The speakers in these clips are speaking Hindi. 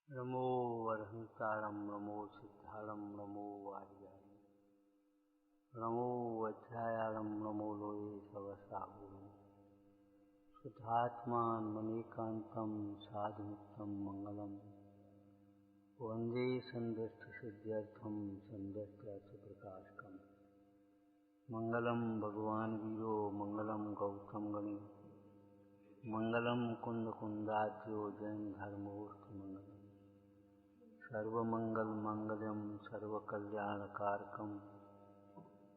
नमो वरहंतारं नमो सिद्धारं नमो वार्याय नमो वज्रायालं नमो लोये सवसागुणं शुद्धात्मान मनेकान्तं साधुमुक्तं मंगलम वंदे संदष्टसिद्ध्यर्थं संदष्ट्यर्थप्रकाशकम् मंगलम भगवान वीरो मंगलम गौतम गणे मंगलम कुंद कुंदाद्यो जैन धर्मोर्थ मंगलम सर्वमंगल मंगलम सर्वकल्याणकारकम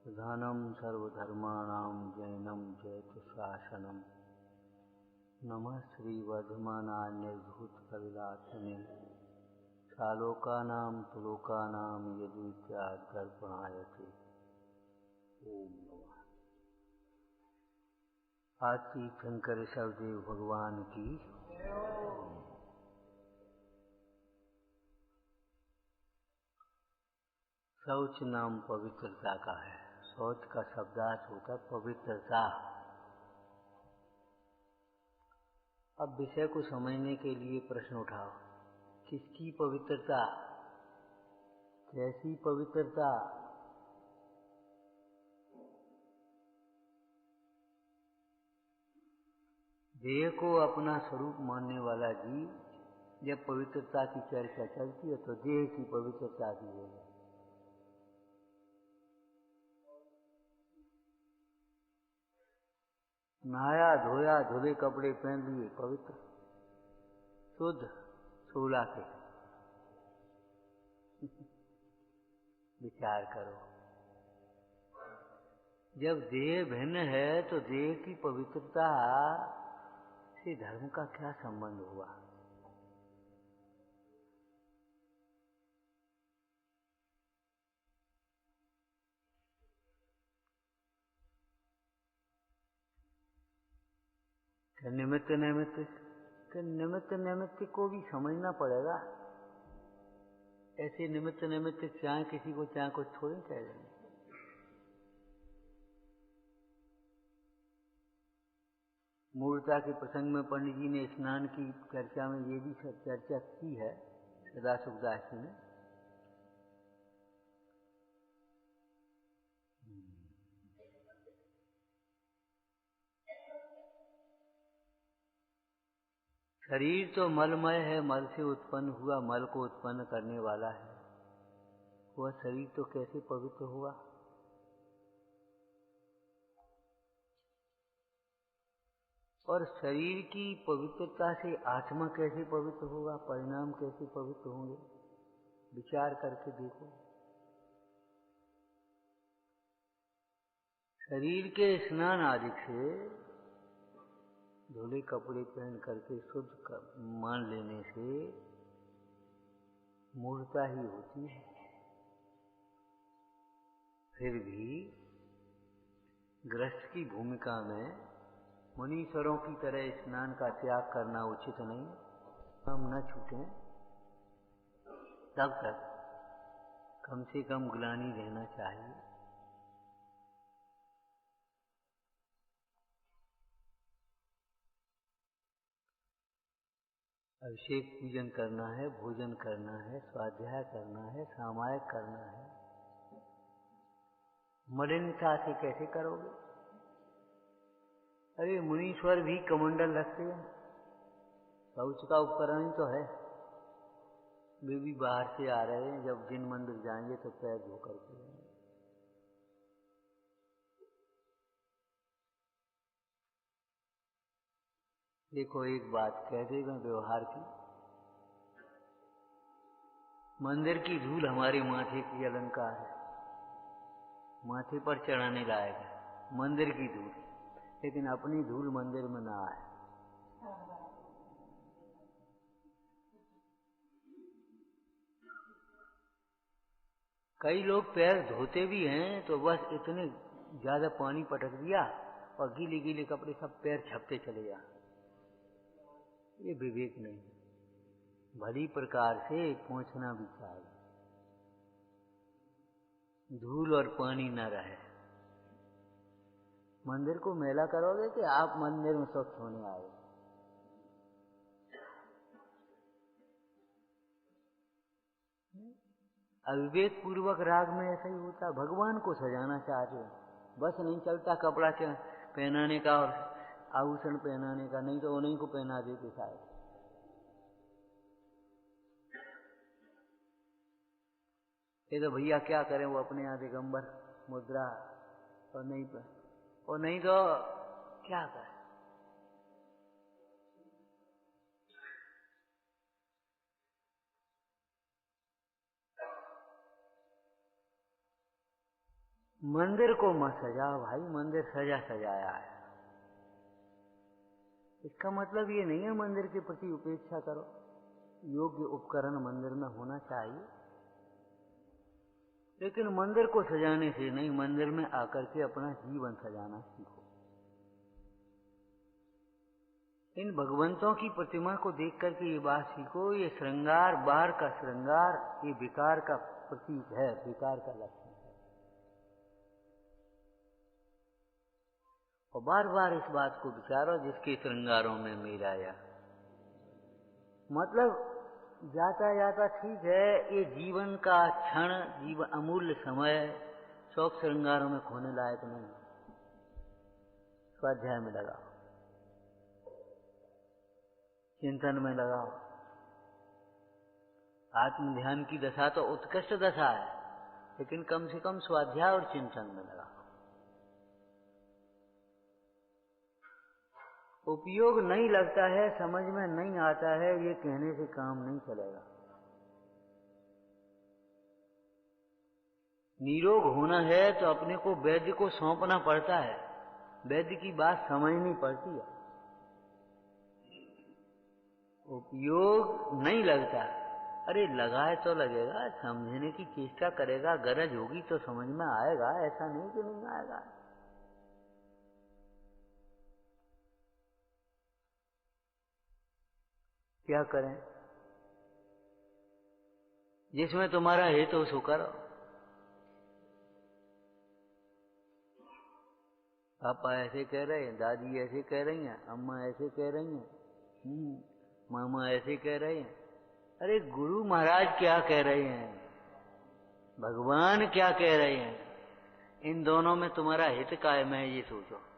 प्रधानम सर्वधर्माणां जैनम जयतु शासनम नमः श्री वर्धमानाय निर्धूत कविलासने शालोकानां तुलोकानां यदुत्यादर्पणायते ओम नमः। आदि शंकर सवदेव भगवान की शौच नाम पवित्रता का है। शौच का शब्दार्थ होता पवित्रता। अब विषय को समझने के लिए प्रश्न उठाओ, किसकी पवित्रता, कैसी पवित्रता? देह को अपना स्वरूप मानने वाला जीव जब पवित्रता की चर्चा चलती है तो देह की पवित्रता की है। नहाया धोया धुले कपड़े पहन लिए, पवित्र शुद्ध सोला के। विचार करो, जब देह भिन्न है तो देह की पवित्रता से धर्म का क्या संबंध हुआ? निमित्त निमित्त को भी समझना पड़ेगा। ऐसे निमित्त चाहे किसी को चाहे कुछ थोड़ी कह देंगे। मूर्ता के प्रसंग में पंडित जी ने स्नान की चर्चा में ये भी चर्चा की है, सदा सुखदास जी ने। शरीर तो मलमय है, मल से उत्पन्न हुआ, मल को उत्पन्न करने वाला है। वह शरीर तो कैसे पवित्र हुआ? और शरीर की पवित्रता से आत्मा कैसे पवित्र होगा? परिणाम कैसे पवित्र होंगे? विचार करके देखो। शरीर के स्नान आदि से धुले कपड़े पहन करके शुद्ध मान लेने से मूर्ता ही होती है। फिर भी गृहस्थ की भूमिका में मुनीश्वरों की तरह स्नान का त्याग करना उचित नहीं। हम न छूटें तब तक कम से कम ग्लानि रहना चाहिए। अभिषेक पूजन करना है, भोजन करना है, स्वाध्याय करना है, सामायिक करना है। मलिनता से कैसे करोगे? अरे मुनीश्वर भी कमंडल रखते हैं, शौच का उपकरण ही तो है। वे भी बाहर से आ रहे हैं, जब जिन मंदिर जाएंगे तो पैर धो करके जाएंगे। देखो एक बात कह देगा व्यवहार की, मंदिर की धूल हमारे माथे की अलंकार है, माथे पर चढ़ाने लायक है मंदिर की धूल, लेकिन अपनी धूल मंदिर में ना आए। कई लोग पैर धोते भी हैं तो बस इतने ज्यादा पानी पटक दिया और गीले गीले कपड़े सब पैर छपते चले जा। ये विवेक नहीं। भली प्रकार से पहुंचना भी चाहिए, धूल और पानी न रहे। मंदिर को मैला करोगे कि आप मंदिर में स्वच्छ होने आए? अविवेक पूर्वक राग में ऐसा ही होता, भगवान को सजाना चाहते हैं, बस नहीं चलता कपड़ा पहनाने का और आभूषण पहनाने का, नहीं तो उन्हीं को पहना देते शायद। ये तो भैया क्या करें, वो अपने यहाँ दिगंबर मुद्रा और नहीं तो क्या करें। मंदिर को मत सजाओ भाई, मंदिर सजा सजाया है। इसका मतलब ये नहीं है मंदिर के प्रति उपेक्षा करो, योग्य उपकरण मंदिर में होना चाहिए, लेकिन मंदिर को सजाने से नहीं, मंदिर में आकर के अपना जीवन सजाना सीखो। इन भगवंतों की प्रतिमा को देख करके ये बात सीखो, ये श्रृंगार, बाहर का श्रृंगार, ये विकार का प्रतीक है, विकार का लक्षण है। और बार बार इस बात को विचारो, जिसके श्रृंगारों में मेरा या मतलब जाता जाता ठीक है, ये जीवन का क्षण, जीवन अमूल्य समय शौक श्रृंगारों में खोने लायक नहीं। स्वाध्याय में लगाओ, चिंतन में लगाओ। आत्म ध्यान की दशा तो उत्कृष्ट दशा है, लेकिन कम से कम स्वाध्याय और चिंतन में लगाओ। उपयोग नहीं लगता है, समझ में नहीं आता है, ये कहने से काम नहीं चलेगा। निरोग होना है तो अपने को वैद्य को सौंपना पड़ता है, वैद्य की बात समझनी पड़ती है। उपयोग नहीं लगता, अरे लगाए तो लगेगा, समझने की चेष्टा करेगा, गरज होगी तो समझ में आएगा, ऐसा नहीं कि नहीं आएगा। क्या करें, जिसमें तुम्हारा हेतु हो सो करो। पापा ऐसे कह रहे हैं, दादी ऐसे कह रही हैं, अम्मा ऐसे कह रही हैं, मामा ऐसे कह रहे हैं। अरे गुरु महाराज क्या कह रहे हैं, भगवान क्या कह रहे हैं, इन दोनों में तुम्हारा हित का है, मैं ये सोचो।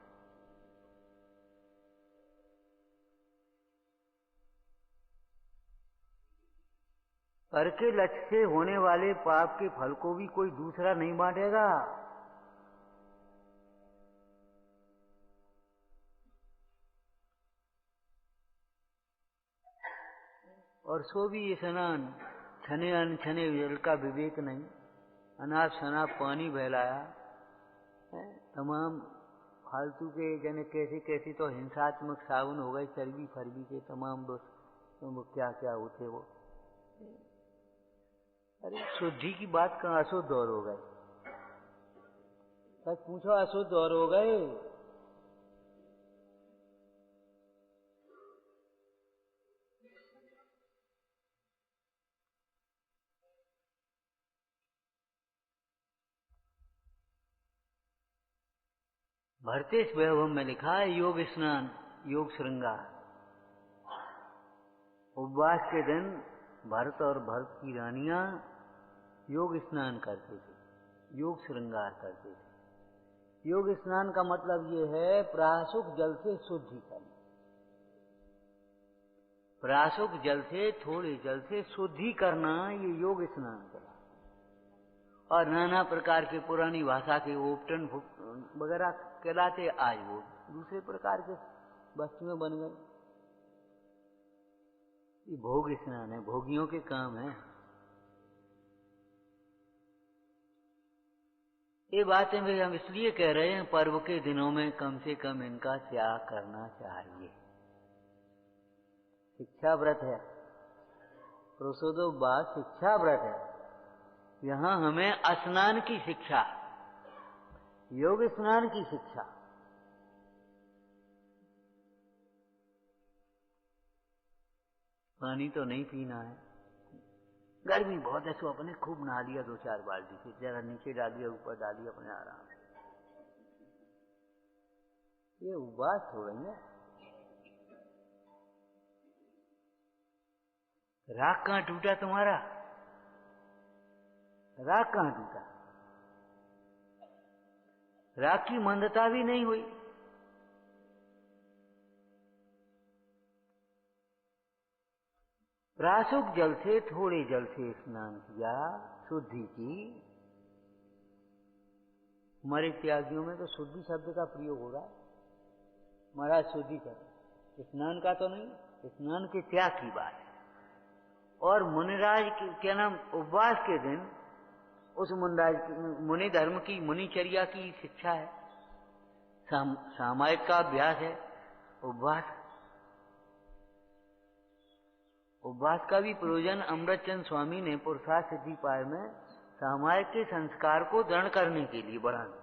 पर के लक्ष्य से होने वाले पाप के फल को भी कोई दूसरा नहीं बांटेगा। और सो भी स्नान छने अनछने जल का विवेक नहीं, अनाप शनाप पानी बहलाया, तमाम फालतू के जने कैसे कैसे तो हिंसात्मक साबुन हो गए, चर्बी फर्बी के तमाम दोस्त, तो वो क्या क्या होते वो। अरे शुद्धि की बात कहाँ, अशुद्ध और हो गए। सच पूछो, अशुद्ध और हो गए। भरतेश वैभव में लिखा है, योग स्नान योग श्रृंगार। उपवास के दिन भरत और भरत की रानियां योग स्नान करते थे, योग श्रृंगार करते थे। योग स्नान का मतलब ये है प्रासुक जल से शुद्धि करना, प्रासुक जल से, थोड़े जल से शुद्धि करना, ये योग स्नान करना। और नाना प्रकार के पुरानी भाषा के ओपटन वगैरह कहलाते, आज वो दूसरे प्रकार के वस्तुएं बन गए। ये भोग स्नान है, भोगियों के काम है। ये बातें भी हम इसलिए कह रहे हैं, पर्व के दिनों में कम से कम इनका त्याग करना चाहिए। शिक्षा व्रत है, प्रोसोदोबाद शिक्षा व्रत है। यहां हमें स्नान की शिक्षा, योग स्नान की शिक्षा। पानी तो नहीं पीना है, गर्मी बहुत है, सो अपने खूब नहा लिया 2-4 बाल्टी से, जरा नीचे डालिए ऊपर डालिए, अपने आराम से। ये उपवास हो रही है। राग कहां टूटा तुम्हारा? राग कहां टूटा? राग की मंदता भी नहीं हुई। प्रासुक जल से, थोड़े जल से स्नान किया, शुद्धि की। हमारे त्यागियों में तो शुद्धि शब्द का प्रयोग हो रहा है। महाराज शुद्धि कर, स्नान का तो नहीं, स्नान के त्याग की बात है। और मुनिराज क्या नाम, उपवास के दिन उस मुनिराज मुनि धर्म की, मुनिचर्या की शिक्षा है, सामायिक का अभ्यास है उपवास। उपवास का भी प्रयोजन अमृतचंद स्वामी ने पुरुषार्थ सिद्धिपाय में सामायिक के संस्कार को दृढ़ करने के लिए बढ़ाना।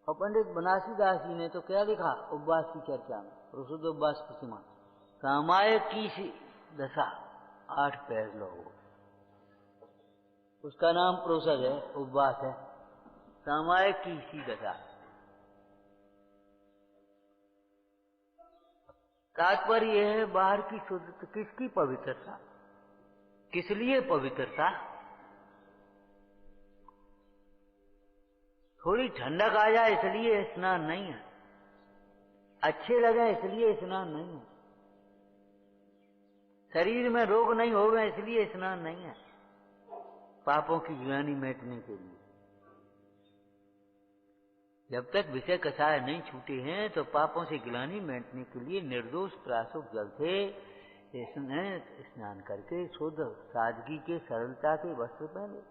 और पंडित बनारसीदास जी ने तो क्या लिखा उपवास की चर्चा में, प्रसिद्ध उपवास प्रतिमा, सामायिक की दशा 8 पैर लोगों, उसका नाम प्रोसद है, उपवास है। सामायिक की सी दशा, तात्पर्य यह है बाहर की शुद्धता, किसकी पवित्रता, किस लिए पवित्रता? थोड़ी ठंडक आ जाए इसलिए स्नान नहीं है, अच्छे लगे इसलिए स्नान नहीं है, शरीर में रोग नहीं हो गए इसलिए स्नान नहीं है, पापों की ग्लानि मिटने के लिए। जब तक विषय कषाय नहीं छूटे हैं तो पापों से ग्लानि मिटने के लिए निर्दोष प्रासुक जल से स्नान करके शुद्ध सादगी के, सरलता के वस्त्र पहने।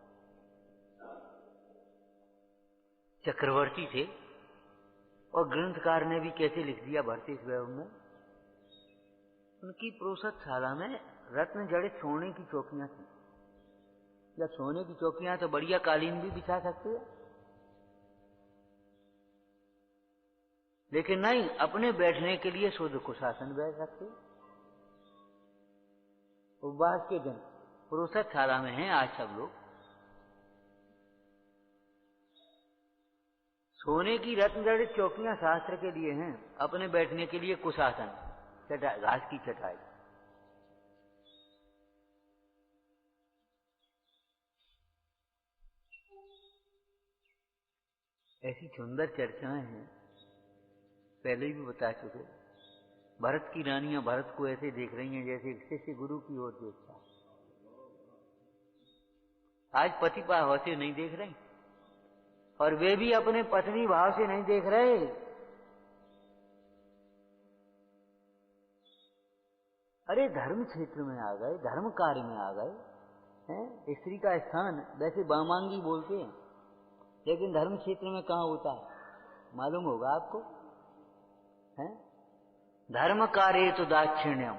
चक्रवर्ती थे और ग्रंथकार ने भी कैसे लिख दिया भरतेश वैभव में, उनकी प्रोषदशाला में रत्न जड़ित सोने की चौकियां थी। जब सोने की चौकियां तो बढ़िया कालीन भी बिछा सकते हैं, लेकिन नहीं, अपने बैठने के लिए शुद्ध कुशासन बैठ सकते। उपवास के दिन प्रोषदशाला में हैं आज सब लोग, सोने की रत्न जड़ित चौकियां शास्त्र के लिए हैं, अपने बैठने के लिए कुशासन, चटाई, घास की चटाई। ऐसी सुंदर चर्चाएं हैं, पहले भी बता चुके। भरत की रानियां भरत को ऐसे देख रही हैं जैसे शिष्य गुरु की ओर देखता। आज पति भाव से नहीं देख रहे, और वे भी अपने पत्नी भाव से नहीं देख रहे। अरे धर्म क्षेत्र में आ गए, धर्म कार्य में आ गए हैं। स्त्री का स्थान वैसे वामांगी बोलते हैं, लेकिन धर्म क्षेत्र में कहाँ होता है मालूम होगा आपको, हैं? धर्म कार्य तो दाक्षिण्यम,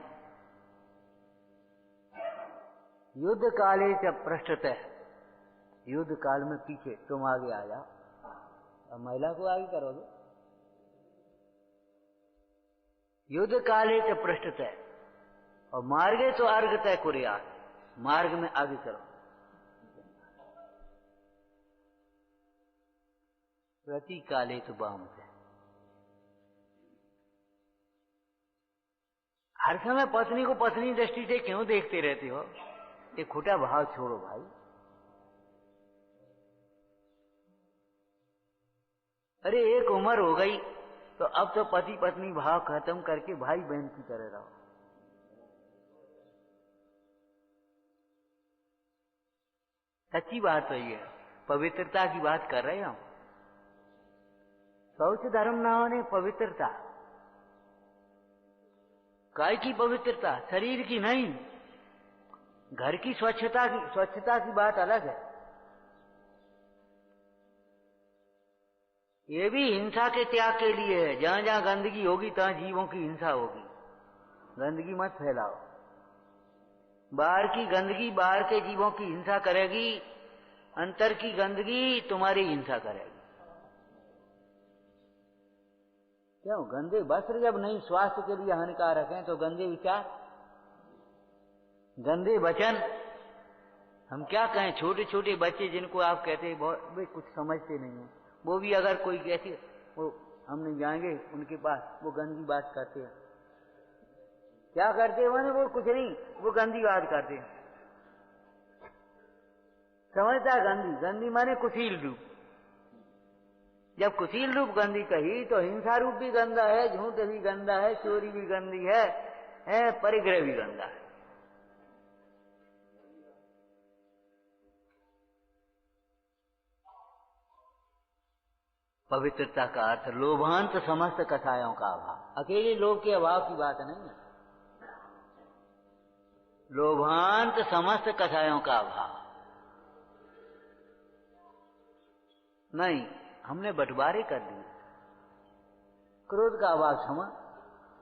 युद्ध काले च पृष्ठतः, युद्ध काल में पीछे, तुम आगे आ जाओ, अब महिला को आगे करोगे। युद्ध काले च पृष्ठतः, और मार्गे तो अर्घ तय कुरिया, मार्ग में आगे करो। प्रति काले तो बाम है, हर समय पत्नी को पत्नी दृष्टि से क्यों देखते रहते हो? ये खोटा भाव छोड़ो भाई। अरे एक उम्र हो गई तो अब तो पति पत्नी भाव खत्म करके भाई बहन की तरह रहो। सच्ची बात तो ये, पवित्रता की बात कर रहे हम। शौच धर्म ना होने पवित्रता, काय की पवित्रता, शरीर की नहीं, घर की स्वच्छता की बात अलग है। ये भी हिंसा के त्याग के लिए है। जहां जहां गंदगी होगी तहां जीवों की हिंसा होगी। गंदगी मत फैलाओ, बाहर की गंदगी बाहर के जीवों की हिंसा करेगी, अंतर की गंदगी तुम्हारी हिंसा करेगी। क्यों? गंदे वस्त्र जब नहीं स्वास्थ्य के लिए हानिकारक हैं तो गंदे विचार, गंदे वचन, हम क्या कहें? छोटे छोटे बच्चे जिनको आप कहते हैं वे कुछ समझते नहीं है, वो भी अगर कोई कैसी, वो हमने जाएंगे उनके पास, वो गंदी बात करते हैं। क्या करते हैं? वो कुछ नहीं, वो गंदी बात करते हैं। समझता गंदी, गंदी माने कुशील रूप। जब कुशील रूप गंदी कही तो हिंसा रूप भी गंदा है, झूठ भी गंदा है, चोरी भी गंदी है, परिग्रह भी गंदा है। पवित्रता का अर्थ लोभांत समस्त कसायों का अभाव। अकेले लोभ के अभाव की बात नहीं है, लोभांत समस्त कसायों का अभाव नहीं। हमने बंटवारे कर दिए। क्रोध का अभाव क्षमा,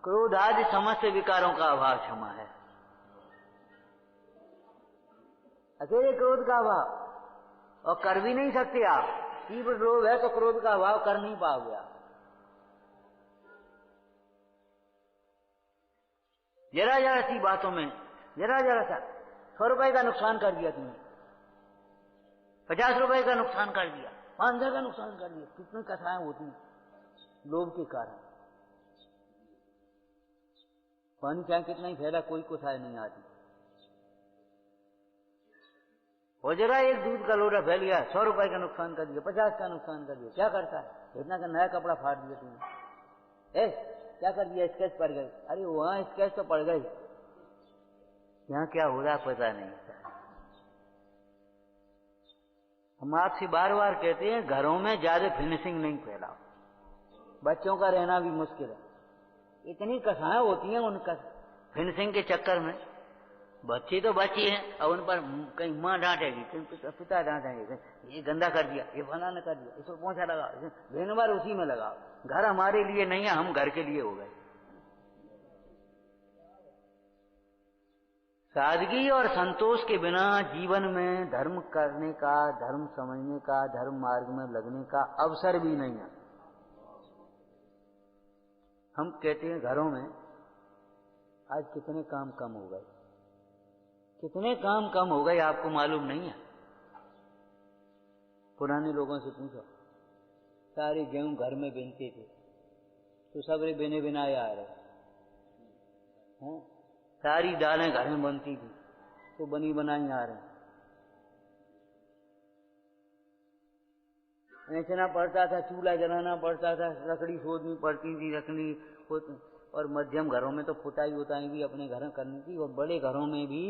क्रोध आदि समस्त विकारों का अभाव क्षमा है। अकेले क्रोध का अभाव, और कर भी नहीं सकते आप। तीव्र लोभ है तो क्रोध का अभाव कर नहीं पाओगे आप। जरा जरा सी बातों में, जरा जरा सा 100 रुपए का नुकसान कर दिया तुमने, 50 रुपए का नुकसान कर दिया, 500 का नुकसान कर दिया। कितनी कथाएं होती हैं लोभ के कारण। पानी चाहे कितना ही फैला, कोई कथाएं नहीं आती। और जरा एक दूध का लोटा फैल गया, 100 रुपए का नुकसान कर दिया, 50 का नुकसान कर दिया। क्या करता है? इतना का नया कपड़ा फाड़ दिया तुमने। क्या कर दिया? स्केच पड़ गई। अरे वहां स्केच तो पड़ गई, यहाँ क्या हो रहा पता नहीं। हम आपसे बार बार कहते हैं घरों में ज्यादा फिनिशिंग नहीं फैलाओ, बच्चों का रहना भी मुश्किल है। इतनी कसाएं होती हैं उनका फिनिशिंग के चक्कर में। बच्चे तो बच्चे हैं, और उन पर कहीं माँ डांटेगी, कहीं पिता डांटेंगे, ये गंदा कर दिया, ये फलाना कर दिया, इसको पोंछा लगाओ, दिन भर उसी में लगाओ। घर हमारे लिए नहीं है, हम घर के लिए हो गए। सादगी और संतोष के बिना जीवन में धर्म करने का, धर्म समझने का, धर्म मार्ग में लगने का अवसर भी नहीं है। हम कहते हैं घरों में आज कितने काम कम हो गए, कितने काम कम हो गए आपको मालूम नहीं है। पुराने लोगों से पूछो, सारे गेहूं घर में बिनते थे तो सबरे बिने बिनाए आ रहे हैं। सारी दालें घर में बनती थी तो बनी बनाई आ रहे। बेचना पड़ता था, चूल्हा जलाना पड़ता था, लकड़ी खोदनी पड़ती थी, रखनी। और मध्यम घरों में तो पुताई उताई भी अपने घर करनी थी। और बड़े घरों में भी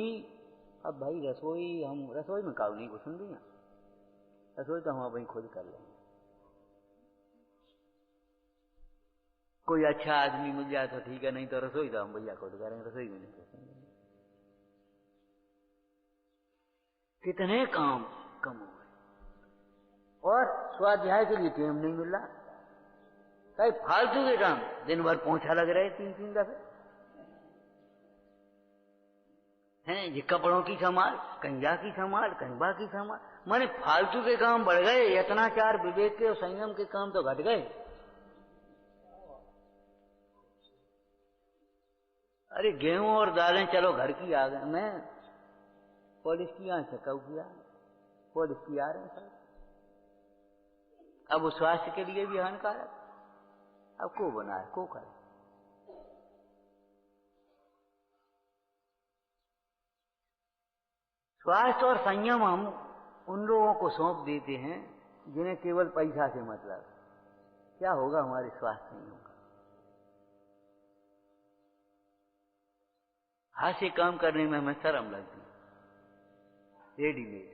अब भाई रसोई, हम रसोई में काऊ नहीं घुसन दिया, रसोई तो हम वहीं खुद कर लेंगे। कोई अच्छा आदमी मिल जाए तो ठीक है, नहीं तो रसोई तो हम भैया खुद करेंगे, रसोई में नहीं घुसेंगे। कितने काम कम हो गए। और स्वाध्याय के लिए टाइम नहीं मिल रहा, कई फालतू के काम, दिन भर पोंछा लग रहे 3-3 दफे हैं। ये कपड़ों की संभाल, कहीं जा की संभाल, कहीं बा की संभाल, माने फालतू के काम बढ़ गए। यत्नाचार, विवेक के और संयम के काम तो घट गए। अरे गेहूं और दालें चलो घर की आ गए, मैं पॉलिश किया, चकाऊ किया, पॉलिश की आ रहे हैं सर। अब वो स्वास्थ्य के लिए भी हानिकारक। अब को बनाए, को करे। स्वास्थ्य और संयम हम उन लोगों को सौंप देते हैं जिन्हें केवल पैसा से मतलब। क्या होगा? हमारे स्वास्थ्य नहीं होगा। हाथ से काम करने में हमें शर्म लगती, रेडीमेड।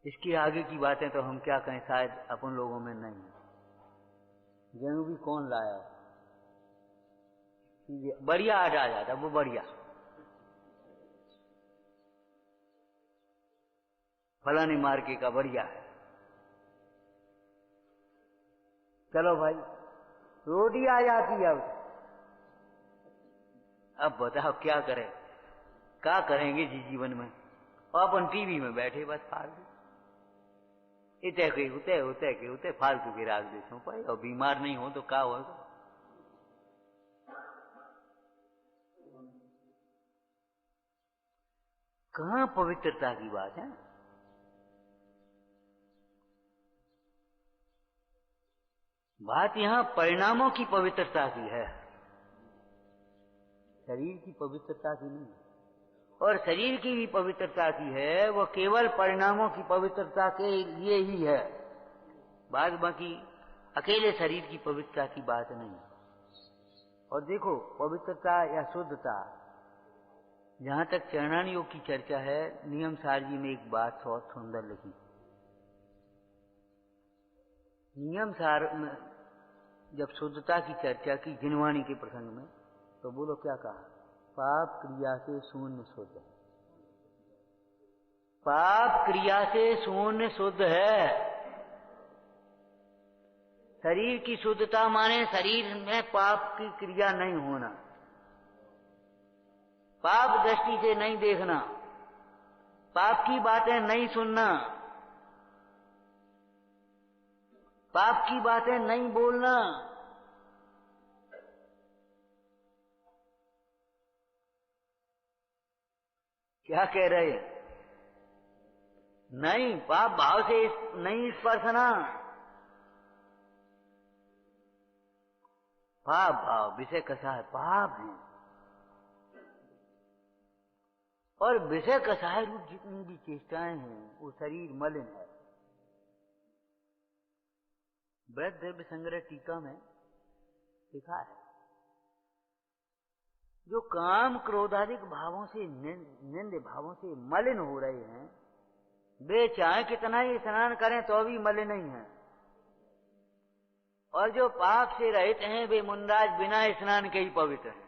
इसकी आगे की बातें तो हम क्या कहें, शायद अपन लोगों में नहीं है। गेहूं भी कौन लाया? बढ़िया आटा आ जाता, वो बढ़िया फलानी मार्के का बढ़िया है। चलो भाई, रोटी आ जाती है। अब बताओ क्या करें, क्या करेंगे जी जीवन में। और अपन टीवी में बैठे बस फालतू इतने के उते फालतू के राग देशों पर। और बीमार नहीं हो तो क्या होगा? कहां पवित्रता की बात है? बात यहां परिणामों की पवित्रता की है, शरीर की पवित्रता की नहीं। और शरीर की भी पवित्रता की है, वो केवल परिणामों की पवित्रता के लिए ही है, बाद बाकी अकेले शरीर की पवित्रता की बात नहीं। और देखो पवित्रता या शुद्धता, जहां तक चरणान योग की चर्चा है, नियम सार जी में एक बात बहुत सुंदर लिखी। नियम सार में जब शुद्धता की चर्चा की जिनवाणी के प्रसंग में, तो बोलो क्या कहा, पाप क्रिया से शून्य शुद्ध है। पाप क्रिया से शून्य शुद्ध है। शरीर की शुद्धता माने शरीर में पाप की क्रिया नहीं होना, पाप दृष्टि से नहीं देखना, पाप की बातें नहीं सुनना, पाप की बातें नहीं बोलना। क्या कह रहे हैं? नहीं, पाप भाव से नहीं स्पर्शना, पाप भाव विषय कसा है, पाप है। और विषय कसाय रूप जितनी भी चेष्टाएं हैं, वो शरीर मलिन है। वृद्ध द्रव्य संग्रह टीका में लिखा है, जो काम क्रोधादिक भावों से निंद भावों से मलिन हो रहे हैं, वे चाहे कितना ही स्नान करें तो भी मलिन नहीं है। और जो पाप से रहित हैं, वे मुंडाज बिना स्नान के ही पवित्र हैं।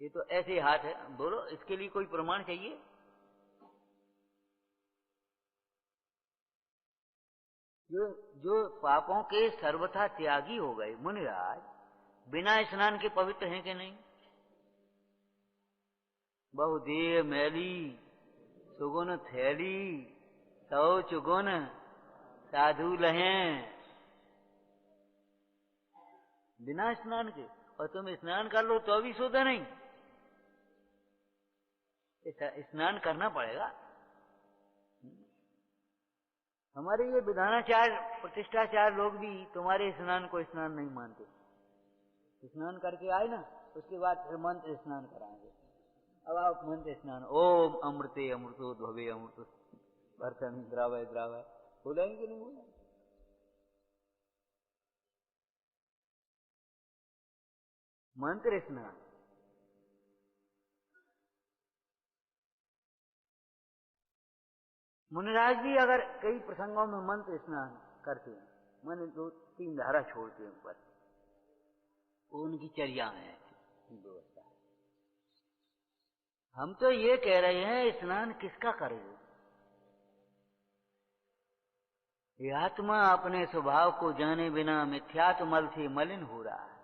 ये तो ऐसे हाथ है। बोलो, इसके लिए कोई प्रमाण चाहिए? जो पापों के सर्वथा त्यागी हो गए मुनिराज, बिना स्नान के पवित्र हैं कि नहीं? बहुदेह मैली सुगुन थैली, शौच गुण साधु लहें, बिना स्नान के। और तुम स्नान कर लो तो भी शुद्ध नहीं, स्नान करना पड़ेगा। हमारे ये विधानाचार्य प्रतिष्ठाचार्य लोग भी तुम्हारे स्नान को स्नान नहीं मानते। स्नान करके आए ना, उसके बाद फिर मंत्र स्नान कराएंगे। अब आप मंत्र स्नान, ओम अमृते अमृतो ध्वे अमृत भर्तन द्रावय द्रावय, बोलेंगे नहीं बोलेंगे? मंत्र स्नान। मुनिराज भी अगर कई प्रसंगों में मंत्र स्नान करते हैं, मैंने 2-3 धारा छोड़ते हैं ऊपर, वो उनकी चर्या में है व्यवस्था। हम तो ये कह रहे हैं, स्नान किसका करें? ये आत्मा अपने स्वभाव को जाने बिना मिथ्यात्व मल से मलिन हो रहा है।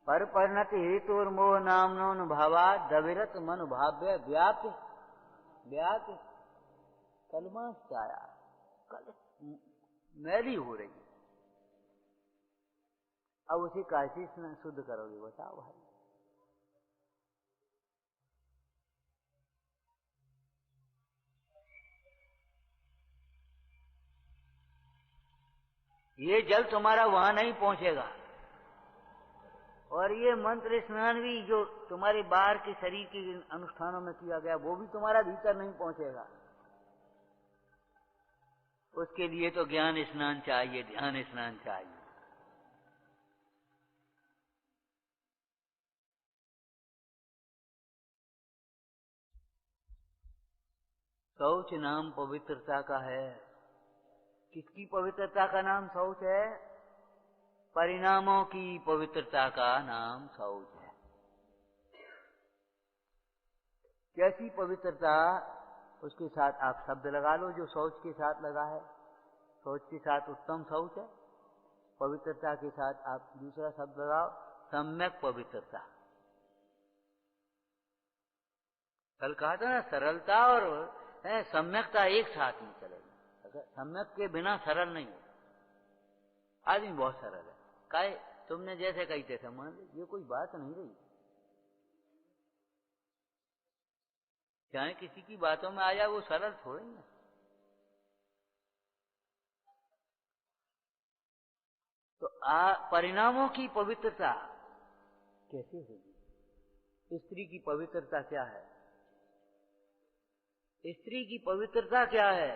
पर परिणति हेतु और मोह नामनो भावा दविरत मन भाव्य व्याप्त व्याप्त कलमा छाया, कल मैली हो रही। अब उसे कैसे शुद्ध करोगे बताओ भाई? ये जल तुम्हारा वहां नहीं पहुंचेगा। और ये मंत्र स्नान भी जो तुम्हारे बाहर के शरीर के अनुष्ठानों में किया गया, वो भी तुम्हारा भीतर नहीं पहुंचेगा। उसके लिए तो ज्ञान स्नान चाहिए, ध्यान स्नान चाहिए। शौच नाम पवित्रता का है। किसकी पवित्रता का नाम शौच है? परिणामों की पवित्रता का नाम शौच है। कैसी पवित्रता? उसके साथ आप शब्द लगा लो जो शौच के साथ लगा है। शौच के साथ उत्तम शौच है। पवित्रता के साथ आप दूसरा शब्द लगाओ, सम्यक पवित्रता। कल कहा था ना, सरलता और सम्यकता एक साथ में चलेगी। अगर सम्यक के बिना सरल नहीं होता। आदमी बहुत सरल है, काहे तुमने जैसे कही तैसे मान ली, ये कोई बात नहीं रही। चाहे किसी की बातों में आ जाए, वो सरल थोड़ी है। तो परिणामों की पवित्रता कैसे होगी? स्त्री की पवित्रता क्या है? स्त्री की पवित्रता क्या है?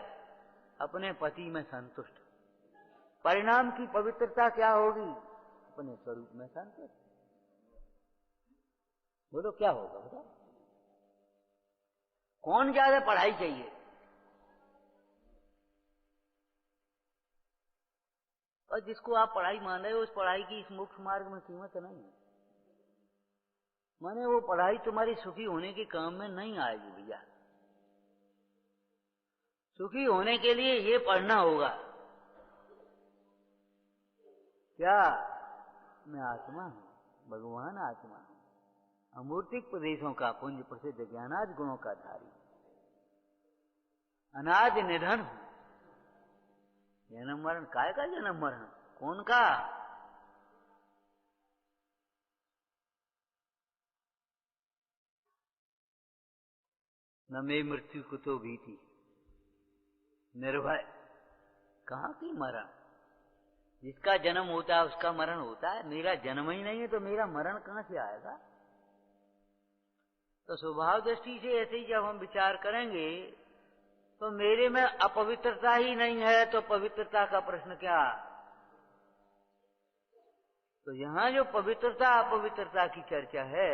अपने पति में संतुष्ट। परिणाम की पवित्रता क्या होगी? अपने स्वरूप में संतुष्ट। बोलो क्या होगा? बताओ कौन ज्यादा पढ़ाई चाहिए? और जिसको आप पढ़ाई मान रहे हो उस पढ़ाई की इस मोक्ष मार्ग में कीमत नहीं है। माने वो पढ़ाई तुम्हारी सुखी होने के काम में नहीं आएगी भैया। सुखी होने के लिए ये पढ़ना होगा क्या? मैं आत्मा हूं, भगवान आत्मा हूं, अमूर्तिक प्रदेशों का पुंज प्रसिद्ध ज्ञानाद गुणों का धारी, अनाज निधन हूं। जन्म मरण काय का? जन्म मरण कौन का? न मे मृत्यु कुतो भीति, निर्भय। कहां की मरण? जिसका जन्म होता है उसका मरण होता है। मेरा जन्म ही नहीं है तो मेरा मरण कहां से आएगा? तो स्वभाव दृष्टि से ऐसे ही जब हम विचार करेंगे तो मेरे में अपवित्रता ही नहीं है तो पवित्रता का प्रश्न क्या? तो यहां जो पवित्रता अपवित्रता की चर्चा है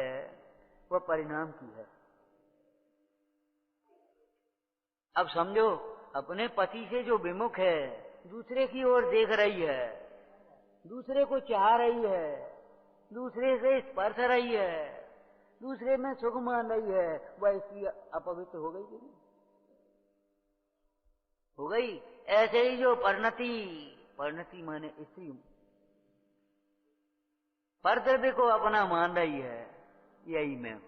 वह परिणाम की है। अब समझो, अपने पति से जो विमुख है, दूसरे की ओर देख रही है, दूसरे को चाह रही है, दूसरे से स्पर्श रही है, दूसरे में सुख मान रही है, वह इसकी अपवित्र हो गई कि नहीं? हो गई। ऐसे ही जो परिणति माने स्त्री परद्रव्य को अपना मान रही है, यही मैं हूं।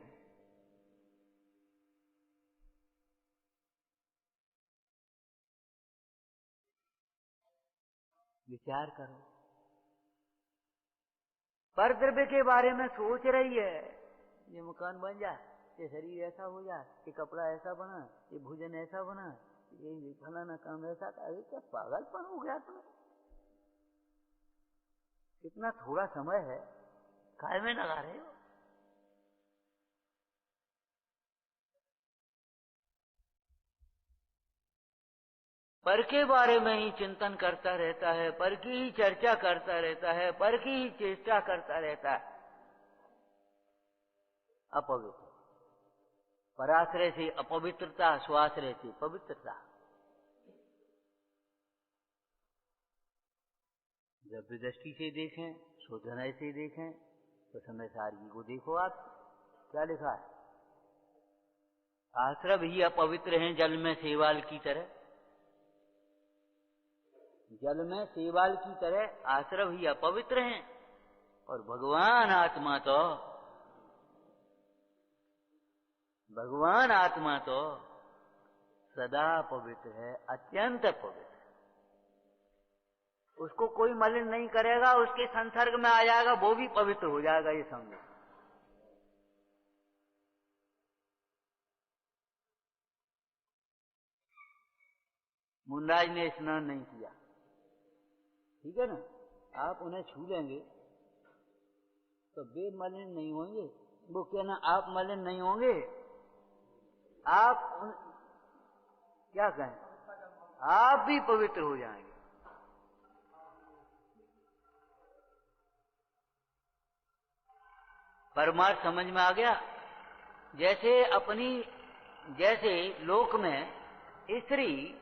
विचार करो, परद्रव्य के बारे में सोच रही है, ये मकान बन जाए, ये शरीर ऐसा हो जाए, ये कपड़ा ऐसा बना, ये भोजन ऐसा बना, ये फलाना काम ऐसा। अरे क्या पागलपन हो गया तुम्हें? कितना थोड़ा समय है, काय में लगा रहे हो? पर के बारे में ही चिंतन करता रहता है, पर की ही चर्चा करता रहता है, पर की ही चेष्टा करता रहता है। अपवित्र। पराश्रय से अपवित्रता, स्वाश्रय से पवित्रता। जब दृष्टि से देखें, शोधन से देखें तो समय सारगी को देखो आप, क्या लिखा है? आश्रम ही अपवित्र हैं जल में शैवाल की तरह। जल में शैवाल की तरह आश्रम ही अपवित्र हैं, और भगवान आत्मा तो सदा पवित्र है, अत्यंत पवित्र। उसको कोई मलिन नहीं करेगा, उसके संसर्ग में आ जाएगा वो भी पवित्र हो जाएगा, ये समझो। मुनराज ने स्नान नहीं किया, ठीक है ना? आप उन्हें छू लेंगे तो वे मलिन नहीं होंगे। वो कहना आप मलिन नहीं होंगे, आप क्या कहें, आप भी पवित्र हो जाएंगे। परमार्थ समझ में आ गया? जैसे लोक में स्त्री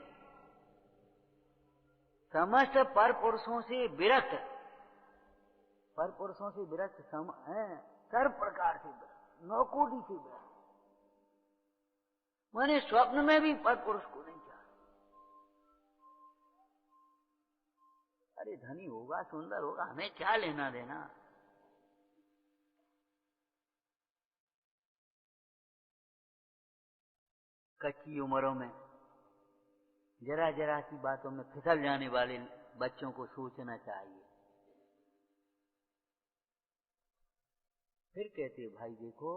समस्त पर पुरुषों से विरक्त, सर्व प्रकार से विरक्त, नौकोटी से विरक्त, माने स्वप्न में भी पर पुरुष को नहीं चाहती। अरे धनी होगा, सुंदर होगा, हमें क्या लेना देना? कच्ची उम्रों में जरा जरा सी बातों में फिसल जाने वाले बच्चों को सोचना चाहिए। फिर कहते भाई देखो,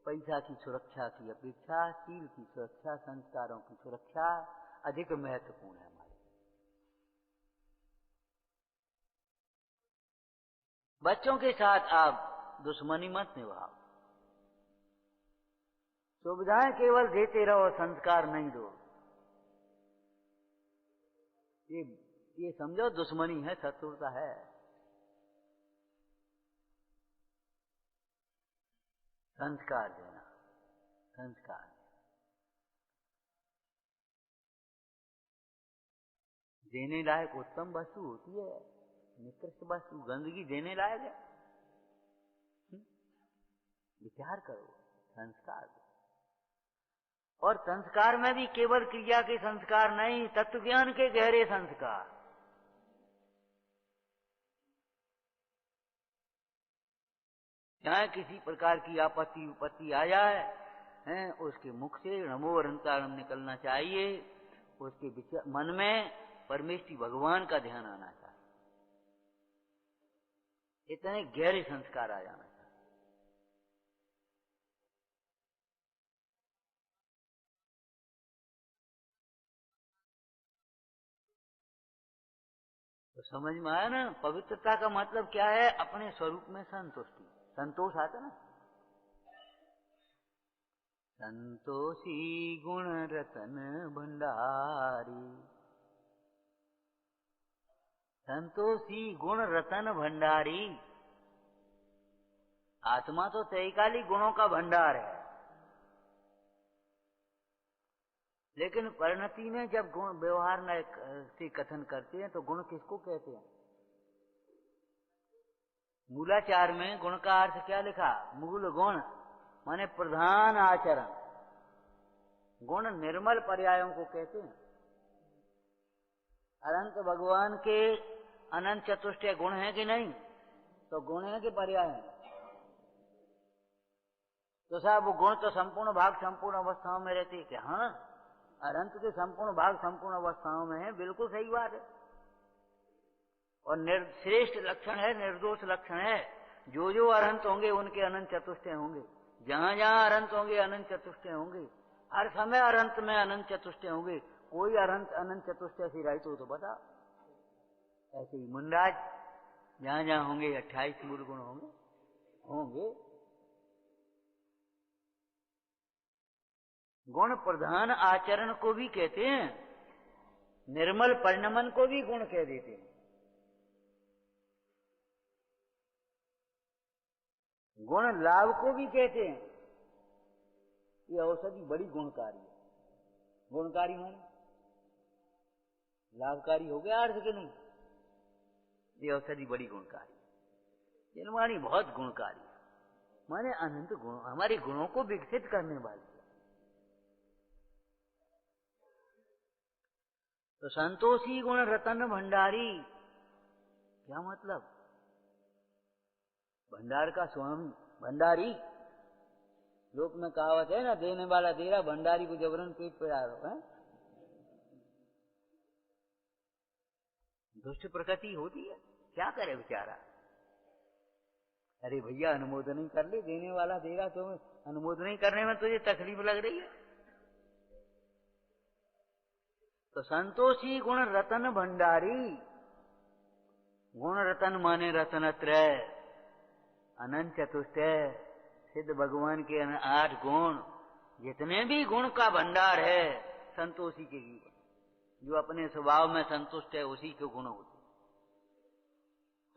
पैसा की सुरक्षा की अपेक्षा शील की सुरक्षा, संस्कारों की सुरक्षा अधिक महत्वपूर्ण है हमारे। बच्चों के साथ आप दुश्मनी मत निभाओ, सुविधाएं केवल देते रहो, संस्कार नहीं दो। ये समझो दुश्मनी है, शत्रुता है। संस्कार देना, संस्कार देने लायक उत्तम वस्तु होती है, निकृष्ट वस्तु गंदगी देने लायक है। विचार करो, संस्कार दो। और संस्कार में भी केवल क्रिया के संस्कार नहीं, तत्व ज्ञान के गहरे संस्कार। चाहे किसी प्रकार की आपत्ति विपत्ति आ जाए, हैं, उसके मुख से नमो अनंतारम निकलना चाहिए। उसके मन में परमेष्टि भगवान का ध्यान आना चाहिए। इतने गहरे संस्कार आ जाना चाहिए। तो समझ में आया ना, पवित्रता का मतलब क्या है? अपने स्वरूप में संतुष्टि, संतोष आता ना। संतोषी गुण रतन भंडारी, संतोषी गुण रतन भंडारी। आत्मा तो त्रैकालिक गुणों का भंडार है, लेकिन परिणति में जब गुण व्यवहार न से कथन करते हैं तो गुण किसको कहते हैं? मूलाचार में गुण का अर्थ क्या लिखा? मूल गुण माने प्रधान आचरण। गुण निर्मल पर्यायों को कहते हैं। अनंत भगवान के अनंत चतुष्टय गुण है कि नहीं? तो गुण है कि पर्याय है? तो साहब वो गुण तो संपूर्ण भाग संपूर्ण अवस्थाओं में रहते हैं। हाँ, अनंत के संपूर्ण भाग संपूर्ण अवस्थाओं में है, बिल्कुल सही बात है। और श्रेष्ठ लक्षण है, निर्दोष लक्षण है। जो जो अनंत होंगे उनके अनंत चतुष्टय होंगे। जहां जहां अनंत होंगे अनंत चतुष्टय होंगे। हर समय अनंत में अनंत चतुष्टय होंगे। कोई अनंत चतुष्टय से रहित हो तो बता। ऐसे ही मुंडाज जहां जहां होंगे 28 मूल गुण होंगे। गुण प्रधान आचरण को भी कहते हैं, निर्मल परिणमन को भी गुण कह देते हैं। गुण लाभ को भी कहते हैं। ये औषधि बड़ी गुणकारी है। गुणकारी माने लाभकारी हो गया अर्थ के नहीं। ये औषधि बड़ी गुणकारी है, निर्माणी बहुत गुणकारी है, माने अनंत गुण, हमारे गुणों को विकसित करने वाली है। तो संतोषी गुण रतन भंडारी, क्या मतलब? भंडार का स्वामी भंडारी। लोक में कहावत है ना, देने वाला दे रहा, भंडारी को जबरन पेट पे आ रहा है। दुष्ट प्रकृति होती है, क्या करे बेचारा। अरे भैया अनुमोदन ही कर ले, देने वाला दे रहा, तो अनुमोदन ही करने में तुझे तकलीफ लग रही है। तो संतोषी गुण रतन भंडारी। गुण रतन माने रत्नत्रय, अनंत चतुष्टय, सिद्ध भगवान के 8 गुण, जितने भी गुण का भंडार है संतोषी के जीवन। जो अपने स्वभाव में संतुष्ट है उसी के गुण होते।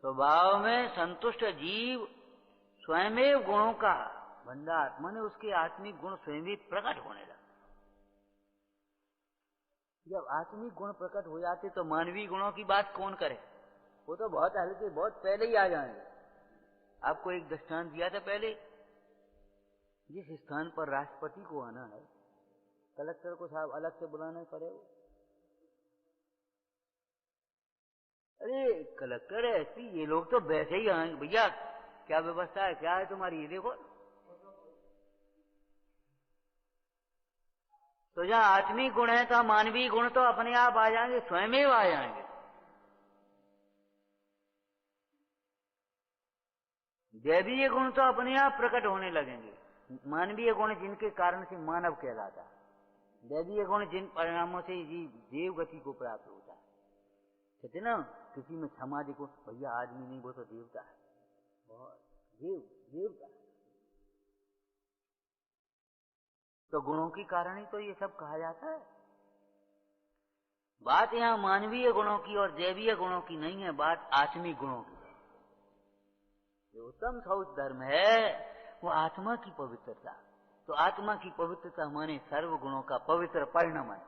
स्वभाव में संतुष्ट जीव स्वयं गुणों का भंडार, माने उसके आत्मिक गुण स्वयं प्रकट होने लगे। जब आत्मिक गुण प्रकट हो जाते तो मानवीय गुणों की बात कौन करे? वो तो बहुत हल्के, बहुत पहले ही आ जाएंगे। आपको एक दृष्टांत दिया था पहले, जिस स्थान पर राष्ट्रपति को आना है, कलेक्टर को साहब अलग से बुलाना पड़ेगा। अरे कलेक्टर है, एसपी, ये लोग तो वैसे ही आएंगे। भैया क्या व्यवस्था है, क्या है तुम्हारी, ये देखो। तो जहां आत्मिक गुण है तो मानवीय गुण तो अपने आप आ जाएंगे, स्वयं आ जाएंगे। दैवीय गुण तो अपने आप प्रकट होने लगेंगे। मानवीय गुण जिनके कारण से मानव कहलाता है, दैवीय गुण जिन परिणामों से देव गति को प्राप्त होता है। कहते ना किसी में क्षमा देखो, भैया आदमी नहीं वो तो देवता है, बहुत देवता है। तो गुणों के कारण ही तो ये सब कहा जाता है। बात यहाँ मानवीय गुणों की और दैवीय गुणों की नहीं है, बात आत्मिक गुणों की है। जो उत्तम शौच धर्म है वो आत्मा की पवित्रता। तो आत्मा की पवित्रता माने सर्व गुणों का पवित्र परिणमन,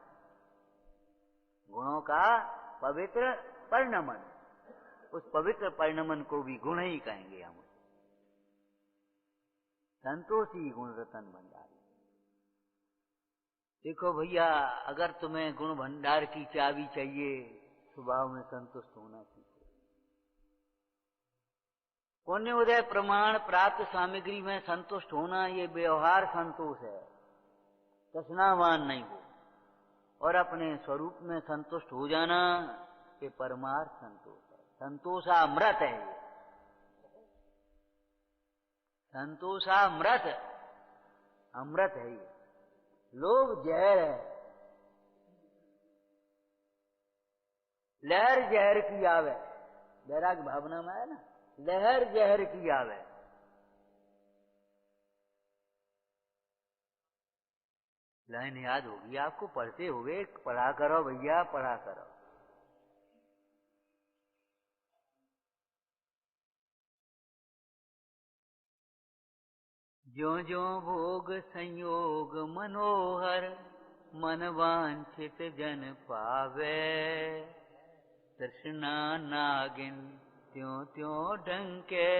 गुणों का पवित्र परिणमन। उस पवित्र परिणमन को भी गुण ही कहेंगे हम। संतोषी गुण रतन भंडारी। देखो भैया, अगर तुम्हें गुण भंडार की चाबी चाहिए, स्वभाव में संतुष्ट होना चाहिए। पुण्य उदय प्रमाण प्राप्त सामग्री में संतुष्ट होना ये व्यवहार संतोष है, तृष्णावान नहीं हो। और अपने स्वरूप में संतुष्ट हो जाना ये परमार्थ संतोष है। संतोषामृत है ये, संतोषामृत, अमृत है ये। लोभ जहर है, लहर जहर की आवे। वैराग भावना में है ना, लहर जहर की आवे। लाइन याद होगी आपको, पढ़ते हुए पढ़ा करो भैया, पढ़ा करो। ज्यों ज्यों भोग संयोग मनोहर, मन वांछित जन पावे। तृष्णा नागिन त्यों त्यों डंके,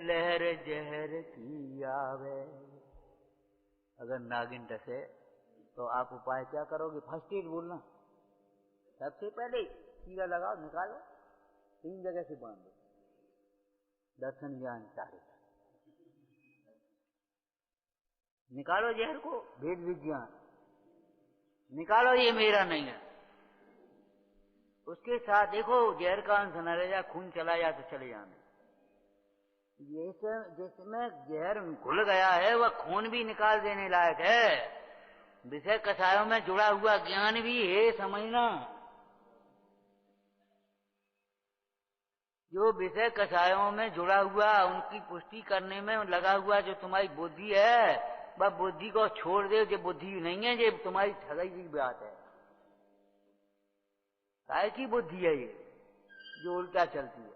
लहर जहर की आवे। अगर नागिन डसे तो आप उपाय क्या करोगे? फर्स्ट एड बोलना। सबसे पहले टीका लगाओ, निकालो, 3 जगह से बांध दो। दर्शन ज्ञान सारे निकालो, जहर को, भेद विज्ञान निकालो, ये मेरा नहीं है। उसके साथ देखो जहर का अंश न रह जाए, खून चला जाए तो चले जाने। जिसमें जहर घुल गया है वह खून भी निकाल देने लायक है। विषय कषायों में जुड़ा हुआ ज्ञान भी है, समझना। जो विषय कषायों में जुड़ा हुआ, उनकी पुष्टि करने में लगा हुआ जो तुम्हारी बुद्धि है, वह बुद्धि को छोड़ दे। जो बुद्धि नहीं है, ये तुम्हारी ठगाई की बात है। काय की बुद्धि है ये जो उल्टा चलती है?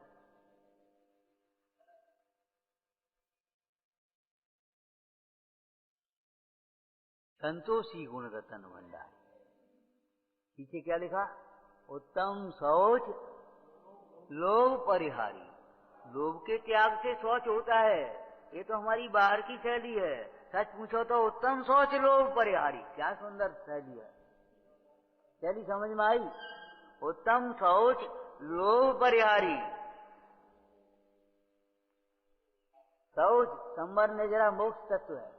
संतोषी गुण रतन भंडारी। पीछे क्या लिखा? उत्तम शौच लोभ परिहारी। लोभ के त्याग से शौच होता है, ये तो हमारी बाहर की शैली है। सच पूछो तो उत्तम शौच लोभ परिहारी, क्या सुंदर शैली है। शैली समझ में आई? उत्तम शौच लोभ परिहारी। शौच संवर निजरा मोक्ष तत्व है,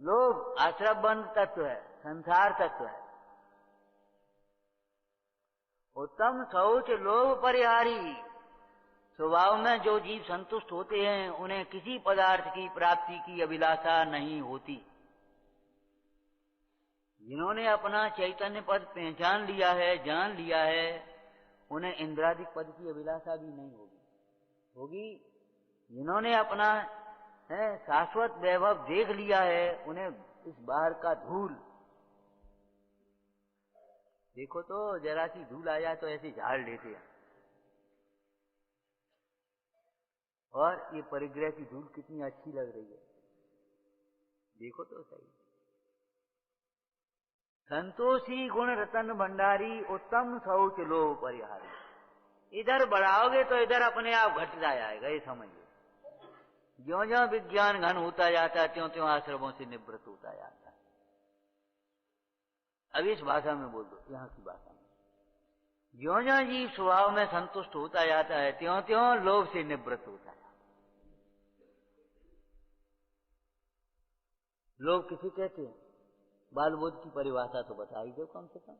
लोभ आश्रम बंध तत्व है, संसार तत्व है। उत्तम शौच लोभ परिहारी। स्वभाव में जो जीव संतुष्ट होते हैं उन्हें किसी पदार्थ की प्राप्ति की अभिलाषा नहीं होती। जिन्होंने अपना चैतन्य पद पहचान लिया है, जान लिया है, उन्हें इंद्रादिक पद की अभिलाषा भी नहीं होगी। जिन्होंने अपना शाश्वत वैभव देख लिया है, उन्हें इस बाहर का धूल, देखो तो जरा सी धूल आ जाए तो ऐसे झाड़ लेते हैं। और ये परिग्रह की धूल कितनी अच्छी लग रही है, देखो तो सही। संतोषी गुण रतन भंडारी, उत्तम शौच लोभ परिहारी। इधर बढ़ाओगे तो इधर अपने आप घटता जाएगा, ये समझिए। ज्यों ज्यों विज्ञान घन होता जाता है, त्यों त्यों आश्रमों से निवृत्त होता जाता है। अब इस भाषा में बोल दो, यहाँ की भाषा में। ज्यों ज्यों जीव स्वभाव में संतुष्ट होता जाता है, त्यों त्यों लोभ से निवृत्त होता है। लोग किसी कहते हैं? बाल बोध की परिभाषा तो बता ही दो कम से कम।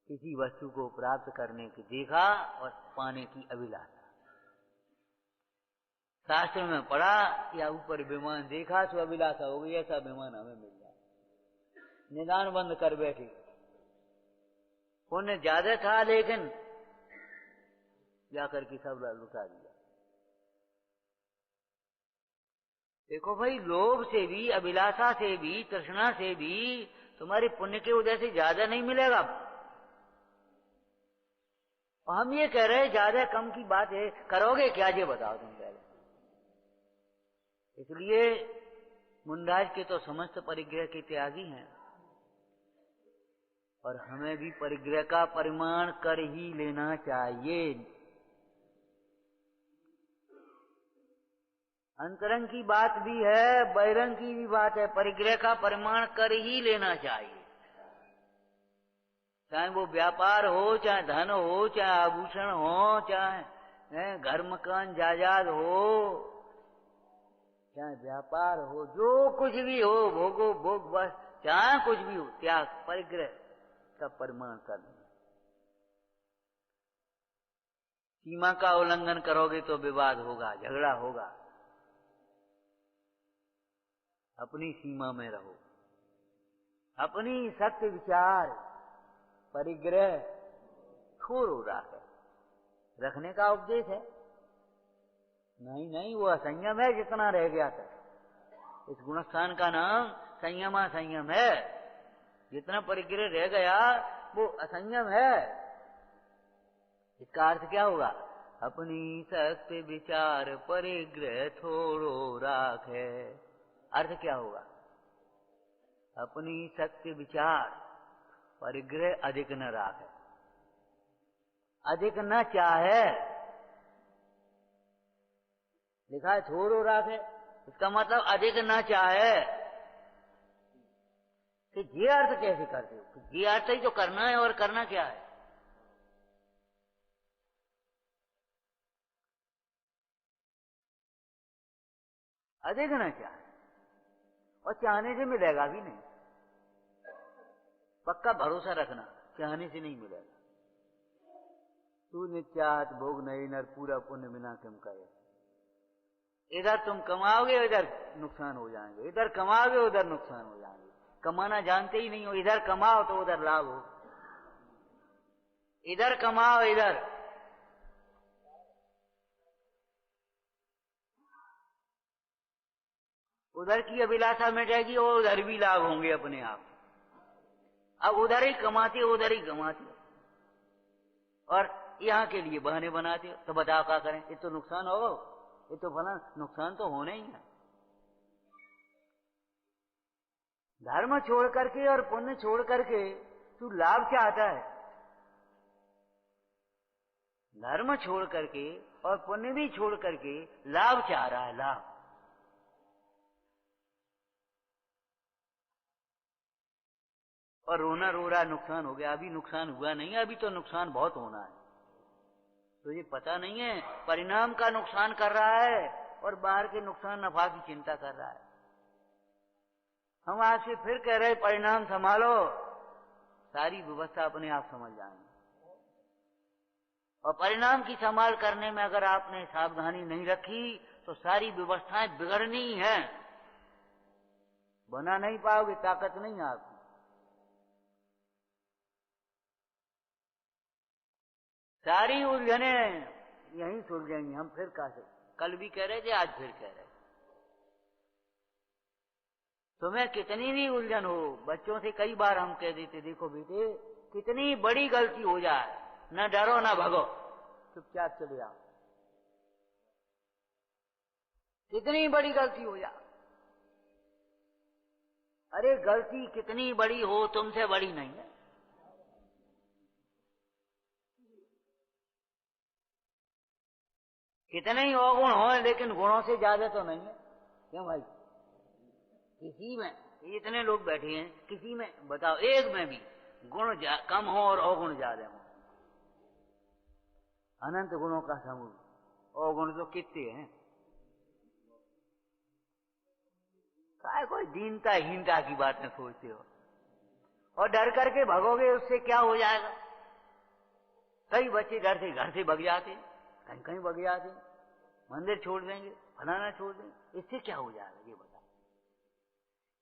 किसी वस्तु को प्राप्त करने की देखा और पाने की अभिलाषा। शास्त्र में पढ़ा या ऊपर विमान देखा तो अभिलाषा हो गई, ऐसा विमान हमें मिल जाए। निदान बंद कर बैठे, पुण्य ज्यादा था लेकिन जाकर के सब लुटा दिया। देखो भाई, लोभ से भी, अभिलाषा से भी, तृष्णा से भी तुम्हारे पुण्य के उदय से ज्यादा नहीं मिलेगा। और हम ये कह रहे हैं ज्यादा कम की बात है, करोगे क्या ये बताओ तुम पहले। इसलिए मुंडाज के तो समस्त परिग्रह के त्यागी हैं, और हमें भी परिग्रह का परिमाण कर ही लेना चाहिए। अंतरंग की बात भी है, बहिरंग की भी बात है, परिग्रह का परिमाण कर ही लेना चाहिए। चाहे वो व्यापार हो, चाहे धन हो, चाहे आभूषण हो, चाहे घर मकान जायदाद हो, चाहे व्यापार हो, जो कुछ भी हो, भोगो भोग बस, चाहे कुछ भी हो, त्याग परिग्रह का परिमाण कर लेना। सीमा का उल्लंघन करोगे तो विवाद होगा, झगड़ा होगा। अपनी सीमा में रहो, अपनी सत्य विचार परिग्रह छोड़ो रखने का उपदेश है। नहीं नहीं, वो असंयम है जितना रह गया था। इस गुणस्थान का नाम संयमा संयम है। जितना परिग्रह रह गया वो असंयम है। इसका अर्थ क्या होगा? अपनी सत्य विचार परिग्रह छोड़ो राखे। अर्थ क्या होगा? अपनी सत्य विचार परिग्रह अधिक न राखे, अधिक न चाहे। लिखा है छोड़ो राखे, इसका मतलब अधिक न चाहे। कि ये अर्थ कैसे करते हो? ये अर्थ ही तो करना है, और करना क्या है? अधिक न चाहे, और चाहने से मिलेगा भी नहीं। पक्का भरोसा रखना, चाहने से नहीं मिलेगा। तू नित्यात भोग नहीं नर पूरा पुण्य बिना किम कहे। इधर तुम कमाओगे इधर नुकसान हो जाएंगे, इधर कमाओगे उधर नुकसान हो जाएंगे। कमाना जानते ही नहीं हो, इधर कमाओ तो उधर लाभ हो, इधर कमाओ इधर। उधर की अभिलाषा मिटेगी और उधर भी लाभ होंगे अपने आप। अब उधर ही कमाते हो उधर ही कमाते हो, और यहाँ के लिए बहाने बनाते हो। तो बताओ क्या करें? ये तो नुकसान हो, ये तो फला नुकसान तो होना ही है। धर्म छोड़ करके और पुण्य छोड़ करके तू लाभ चाहता है। धर्म छोड़ करके और पुण्य भी छोड़ करके लाभ चाह रहा है, लाभ। और रोना रो रहा, नुकसान हो गया। अभी नुकसान हुआ नहीं है, अभी तो नुकसान बहुत होना है। तो ये पता नहीं है, परिणाम का नुकसान कर रहा है और बाहर के नुकसान नफा की चिंता कर रहा है। हम आज से फिर कह रहे परिणाम संभालो, सारी व्यवस्था अपने आप समझ जाएंगे। और परिणाम की संभाल करने में अगर आपने सावधानी नहीं रखी तो सारी व्यवस्थाएं बिगड़नी है, बना नहीं पाओगे, ताकत नहीं आपकी। सारी उलझने यहीं सुलझेंगी। हम फिर कल भी कह रहे थे, आज फिर कह रहे। तुम्हें कितनी भी उलझन हो, बच्चों से कई बार हम कह देते, देखो बेटे कितनी बड़ी गलती हो जाए, न डरो न भगो, चुपचाप चले आओ। कितनी बड़ी गलती हो जाए, अरे गलती कितनी बड़ी हो तुमसे बड़ी नहीं है। कितने ही अवगुण हो लेकिन गुणों से ज्यादा तो नहीं है। क्यों भाई? किसी में इतने लोग बैठे हैं, किसी में बताओ एक में भी गुण कम हो और अवगुण ज्यादा हो? अनंत गुणों का समूह, अवगुण तो कितने हैं। काय कोई दीनता हीनता की बातें सोचते हो, और डर करके भगोगे उससे क्या हो जाएगा? कई बच्चे डर से घर से भग जाते, कहीं कहीं भग जाते, मंदिर छोड़ देंगे, फलाना छोड़ देंगे, इससे क्या हो जाएगा ये बताओ?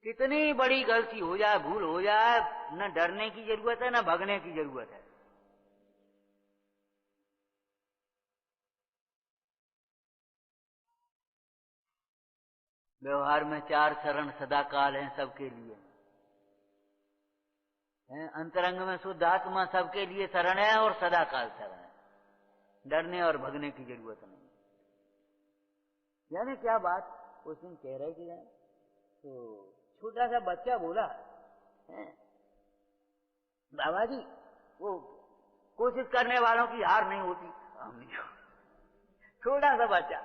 कितनी बड़ी गलती हो जाए, भूल हो जाए, न डरने की जरूरत है न भगने की जरूरत है। व्यवहार में 4 शरण सदा काल हैं सबके लिए, हैं? अंतरंग में शुद्ध आत्मा सबके लिए शरण है और सदा काल शरण है, डरने और भगने की जरूरत नहीं। यानी क्या बात उस दिन कह रहे थे, तो छोटा सा बच्चा बोला, बाबा जी वो कोशिश करने वालों की हार नहीं होती। छोटा सा बच्चा,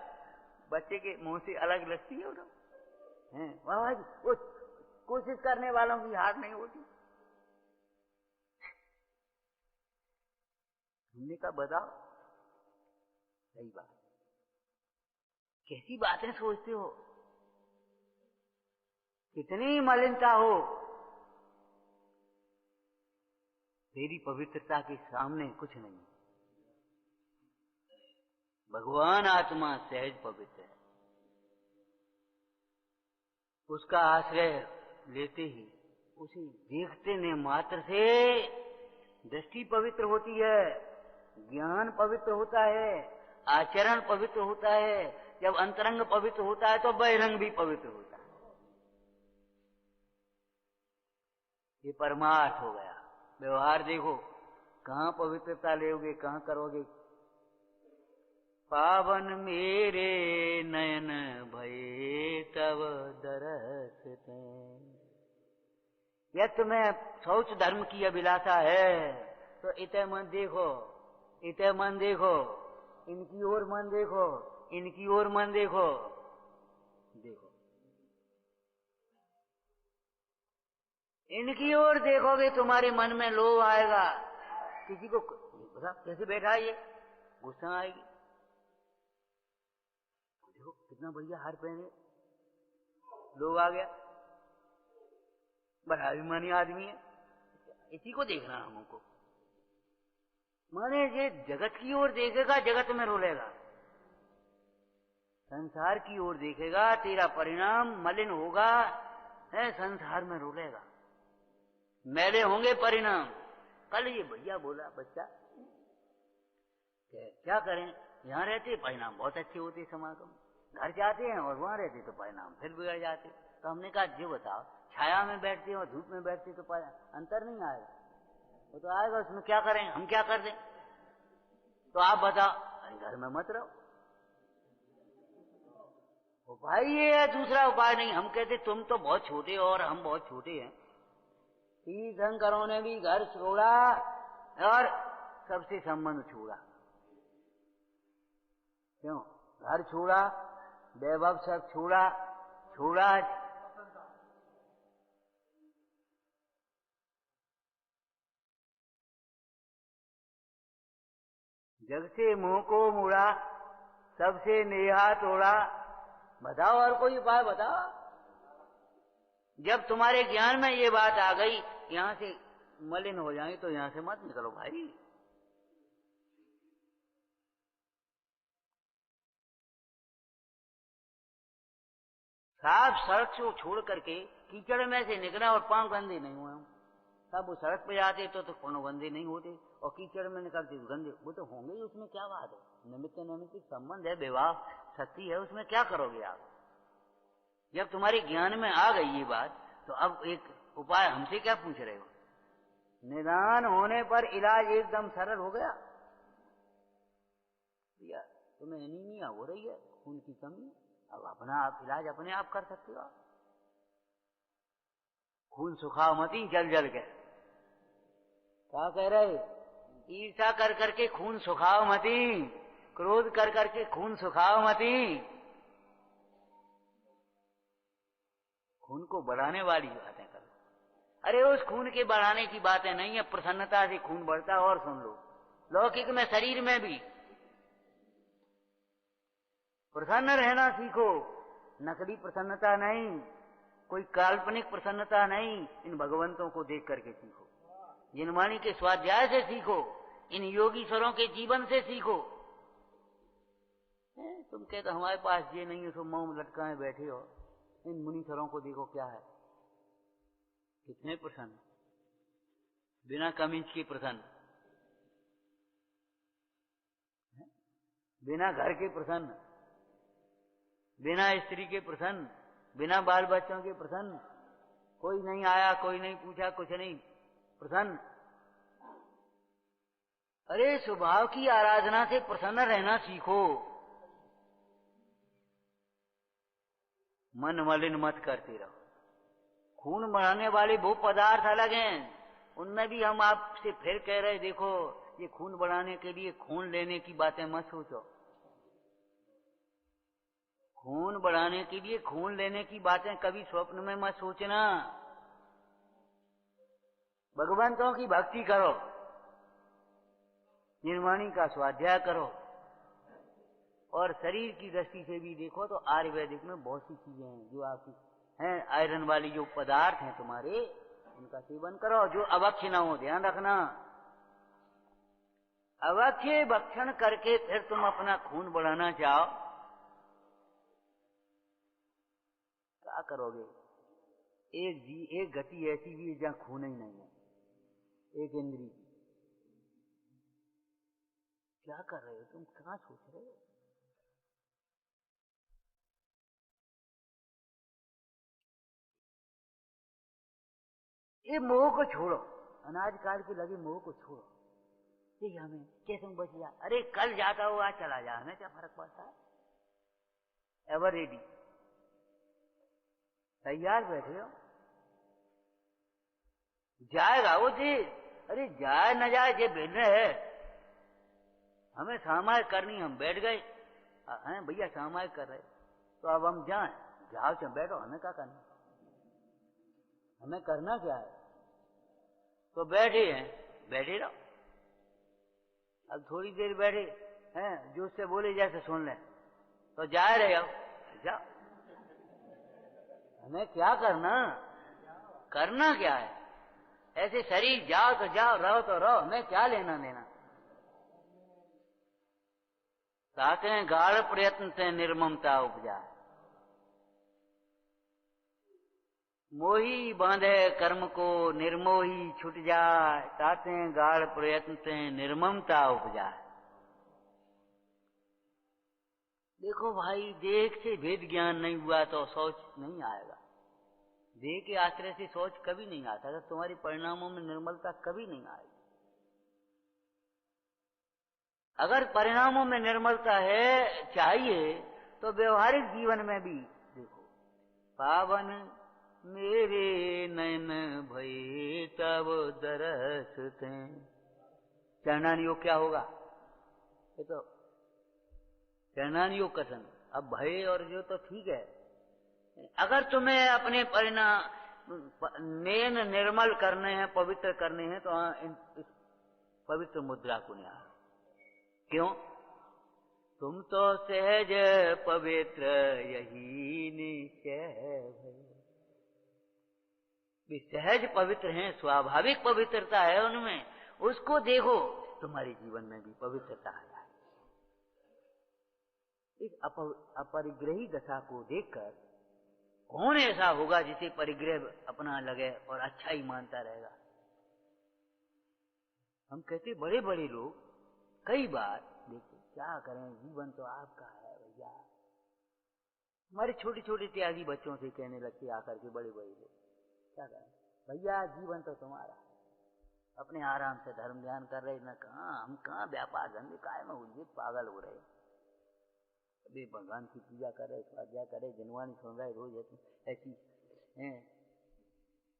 बच्चे के मुंह से अलग लगती है वो, बाबा जी वो कोशिश करने वालों की हार नहीं होती। हमने कहा बताओ, सही बात, कैसी बातें सोचते हो, कितनी मलिनता हो, तेरी पवित्रता के सामने कुछ नहीं। भगवान आत्मा सहज पवित्र है, उसका आश्रय लेते ही उसे देखते ने मात्र से दृष्टि पवित्र होती है, ज्ञान पवित्र होता है, आचरण पवित्र होता है। जब अंतरंग पवित्र होता है तो बहिरंग भी पवित्र होता है। ये परमार्थ हो गया। व्यवहार देखो, कहाँ पवित्रता लेोगे, कहाँ करोगे। पावन मेरे नयन भये तव दरस तैं। यह तुम्हें शौच धर्म की अभिलाषा है तो इतने मन देखो, इतने मन देखो, इनकी ओर मन देखो, इनकी ओर मन देखो, देखो इनकी ओर देखोगे तुम्हारे मन में लोभ आएगा। किसी को कैसे बैठा है ये, गुस्सा आएगी। देखो कितना बढ़िया हार पहने, लोभ आ गया, बड़ा अभिमानी आदमी है, इसी को देखना हमको। माने ये जगत की ओर देखेगा, जगत में रोलेगा, संसार की ओर देखेगा, तेरा परिणाम मलिन होगा, है संसार में रोलेगा, मैले होंगे परिणाम। कल ये भैया बोला बच्चा, क्या करें, यहाँ रहते परिणाम बहुत अच्छे होते समागम, घर जाते हैं और वहां रहते तो परिणाम फिर बिगड़ जाते। तो हमने कहा जो बताओ, छाया में बैठते और धूप में बैठते तो अंतर नहीं आएगा, वो तो आएगा, उसमें क्या करें, हम क्या कर दें। तो आप बताओ, घर में मत रहो। उपाय ये है, दूसरा उपाय नहीं। हम कहते तुम तो बहुत छोटे हो और हम बहुत छोटे हैं। तीर्थंकरों ने भी घर छोड़ा और सबसे संबंध छोड़ा। क्यों? घर छोड़ा, वैभव सब छोड़ा, जग से मुंह को मुड़ा, सबसे नेहा तोड़ा। बताओ और कोई उपाय बताओ। जब तुम्हारे ज्ञान में ये बात आ गई, यहां से मलिन हो जाए तो यहां से मत निकलो भाई। साफ सड़क से छोड़ करके कीचड़ में से निकला और पांव गंदे नहीं हुए। तब वो सड़क पे जाते तो पांव गंदे नहीं होते, और कीचड़ में निकलते गंदे, वो तो होंगे ही। उसमें क्या बात है, निमित्त नैमित्तिक संबंध है, विवाह शक्ति है, उसमें क्या करोगे आप। जब तुम्हारे ज्ञान में आ गई ये बात, तो अब एक उपाय हमसे क्या पूछ रहे हो। निदान होने पर इलाज एकदम सरल हो गया। भैया तुम्हें एनीमिया हो रही है, खून की कमी, अब अपना आप इलाज अपने आप कर सकते हो। खून सुखाओ मती जल जल के। क्या कह रहे, ईर्षा कर करके खून सुखाओ मती, क्रोध कर करके खून सुखाओ मती। खून को बढ़ाने वाली बातें करो। अरे उस खून के बढ़ाने की बातें नहीं है, प्रसन्नता से खून बढ़ता है। और सुन लो, लौकिक में शरीर में भी प्रसन्न रहना सीखो। नकली प्रसन्नता नहीं, कोई काल्पनिक प्रसन्नता नहीं, इन भगवंतों को देख करके सीखो, जिनवाणी के स्वाध्याय से सीखो, इन योगीश्वरों के जीवन से सीखो। तुम कहते तो हमारे पास ये नहीं है, तो मुंह लटकाए बैठे हो। इन मुनीश्वरों को देखो क्या है, कितने प्रसन्न, बिना कमीज के प्रसन्न, बिना घर के प्रसन्न, बिना स्त्री के प्रसन्न, बिना बाल बच्चों के प्रसन्न, कोई नहीं आया, कोई नहीं पूछा, कुछ नहीं, प्रसन्न। अरे स्वभाव की आराधना से प्रसन्न रहना सीखो। मन मलिन मत करते रहो। खून बढ़ाने वाले वो पदार्थ अलग हैं, उनमें भी हम आपसे फिर कह रहे, देखो ये खून बढ़ाने के लिए खून लेने की बातें मत सोचो। खून बढ़ाने के लिए खून लेने की बातें कभी स्वप्न में मत सोचना। भगवंतों की भक्ति करो, निर्वाणी का स्वाध्याय करो, और शरीर की दृष्टि से भी देखो तो आयुर्वेदिक में बहुत सी चीजें हैं जो आपकी हैं, आयरन वाली जो पदार्थ हैं तुम्हारे, उनका सेवन करो, जो अवक्ष न हो, ध्यान रखना। अवक्ष भक्षण करके फिर तुम अपना खून बढ़ाना चाहो, क्या करोगे? एक गति ऐसी भी है जहां खून ही नहीं है, एक इंद्री की। क्या कर रहे हो तुम? कहां सोच रहे हो? ये मोह को छोड़ो, अनाज काल के लगे मोह को छोड़ो। ठीक है, हमें कैसे बच जा, अरे कल जाता हो आज चला जा, हमें क्या फर्क पड़ता है? एवर रेडी, तैयार बैठे हो, जाएगा वो चीज। अरे जाए न जाए ये भिन्न है, हमें सामायिक करनी, हम बैठ गए हैं भैया सामायिक कर रहे, तो अब हम जाएं, जाओ चाहे बैठो, हमें क्या करना, हमें करना क्या है? तो बैठे हैं, बैठे रहो। अब थोड़ी देर बैठे हैं, जो उससे बोले जैसे सुन ले, तो जा रहे हो, जाओ, हमें क्या करना, करना क्या है? ऐसे शरीर जाओ तो जाओ, रहो तो रहो, हमें क्या लेना देना। ताते गाढ़ प्रयत्न से निर्ममता उपजा, मोही बांधे कर्म को निर्मोही छूट जाए, ताते गाढ़ प्रयत्न से निर्ममता उपजा। देखो भाई, देह से भेद ज्ञान नहीं हुआ तो सोच नहीं आएगा। देह के आश्रय से सोच कभी नहीं आता, तो तुम्हारी परिणामों में निर्मलता कभी नहीं आएगी। अगर परिणामों में निर्मलता है चाहिए तो व्यवहारिक जीवन में भी देखो, पावन मेरे नयन भये तब दरसते। चरणान योग क्या होगा? ये तो चरणान योग कथन। अब भय और जो तो ठीक है, अगर तुम्हें अपने परिणाम नयन निर्मल करने हैं, पवित्र करने हैं, तो इस पवित्र मुद्रा को निहार। क्यों? तुम तो सहज पवित्र यही निश्चय है। वे सहज पवित्र हैं, स्वाभाविक पवित्रता है उनमें, उसको देखो, तुम्हारे जीवन में भी पवित्रता आ जाए। इस अपरिग्रही दशा को देखकर कौन ऐसा होगा जिसे परिग्रह अपना लगे और अच्छा ही मानता रहेगा? हम कहते बड़े बड़े लोग कई बार देखो, क्या करें, जीवन तो आपका है भैया। हमारे छोटे छोटे त्यागी बच्चों से कहने लगते आकर के बड़े बड़े लोग, क्या करें भैया, जीवन तो तुम्हारा है, अपने आराम से धर्म ध्यान कर रहे, न कहाँ हम कहाँ व्यापार धंधे काय में उलझे पागल हो रहे। अभी भगवान की पूजा कर रहे, स्वाध्याय कर रहे, जिनवाणी सुन रहे, रोज ऐसी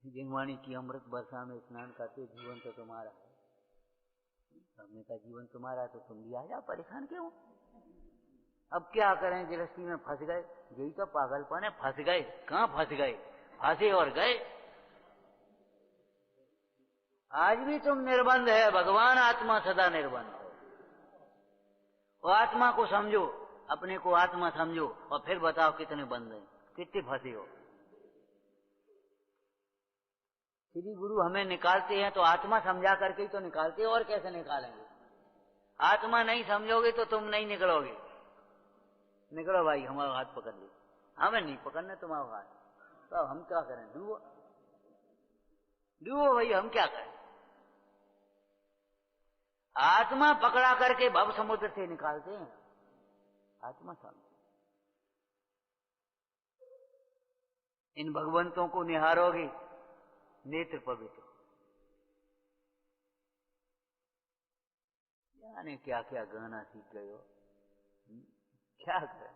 जिनवाणी की अमृत वर्षा में स्नान करते, जीवन तो तुम्हारा है। हमने कहा जीवन तुम्हारा है तो तुम भी आ जाओ, परेशान क्यों? अब क्या करें, गृहस्थी में फंस गए, यही तो पागलपन है, फंस गए। कहाँ फंस गए? फंसे और गए। आज भी तुम निर्बंध है, भगवान आत्मा सदा निर्बंध है। और आत्मा को समझो, अपने को आत्मा समझो, और फिर बताओ कितने बंद हैं, कितने फंसे हो। श्री गुरु हमें निकालते हैं तो आत्मा समझा करके ही तो निकालते हैं, और कैसे निकालेंगे? आत्मा नहीं समझोगे तो तुम नहीं निकलोगे। निकलो भाई, हमारा हाथ पकड़ लो। हमें नहीं पकड़ना तुम्हारा हाथ, तो हम क्या करें? डूबो डूबो भाई, हम क्या करें? आत्मा पकड़ा करके भव समुद्र से निकालते हैं, आत्मा समझ। इन भगवंतों को निहारोगे, नेत्र पवित्र। जाने क्या क्या गाना सीख गए हो, क्या करें।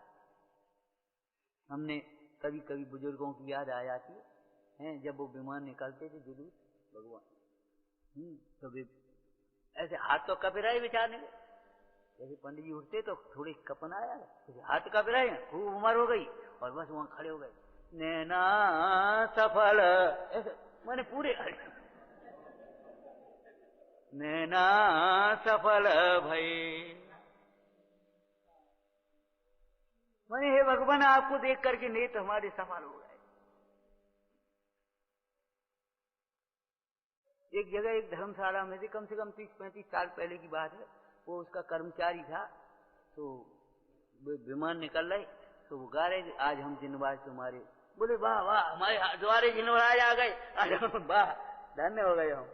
हमने कभी कभी बुजुर्गों की याद आ जाती है, जब वो विमान निकलते थे जुलूस भगवान, तो वे ऐसे हाथ तो कपिराए बिछाने के, जैसे पंडित जी उठते तो थोड़ी कपन आया, हाथ कपिराए, खूब उम्र हो गई और बस वहां खड़े हो गए, नैना सफल, ऐसे मैंने पूरे नैना सफल भई, मैंने हे भगवान आपको देख करके नेत्र हमारे सफल हो गए। एक जगह एक धर्मशाला में से कम 30-35 साल पहले की बात है, वो उसका कर्मचारी था, तो विमान निकल रहे, तो वो गा रहे, आज हम जिनवाज तुम्हारे, बोले वाह वाह हमारे द्वारे जिनवाज आ गए, वाह धन्य हो गए हम।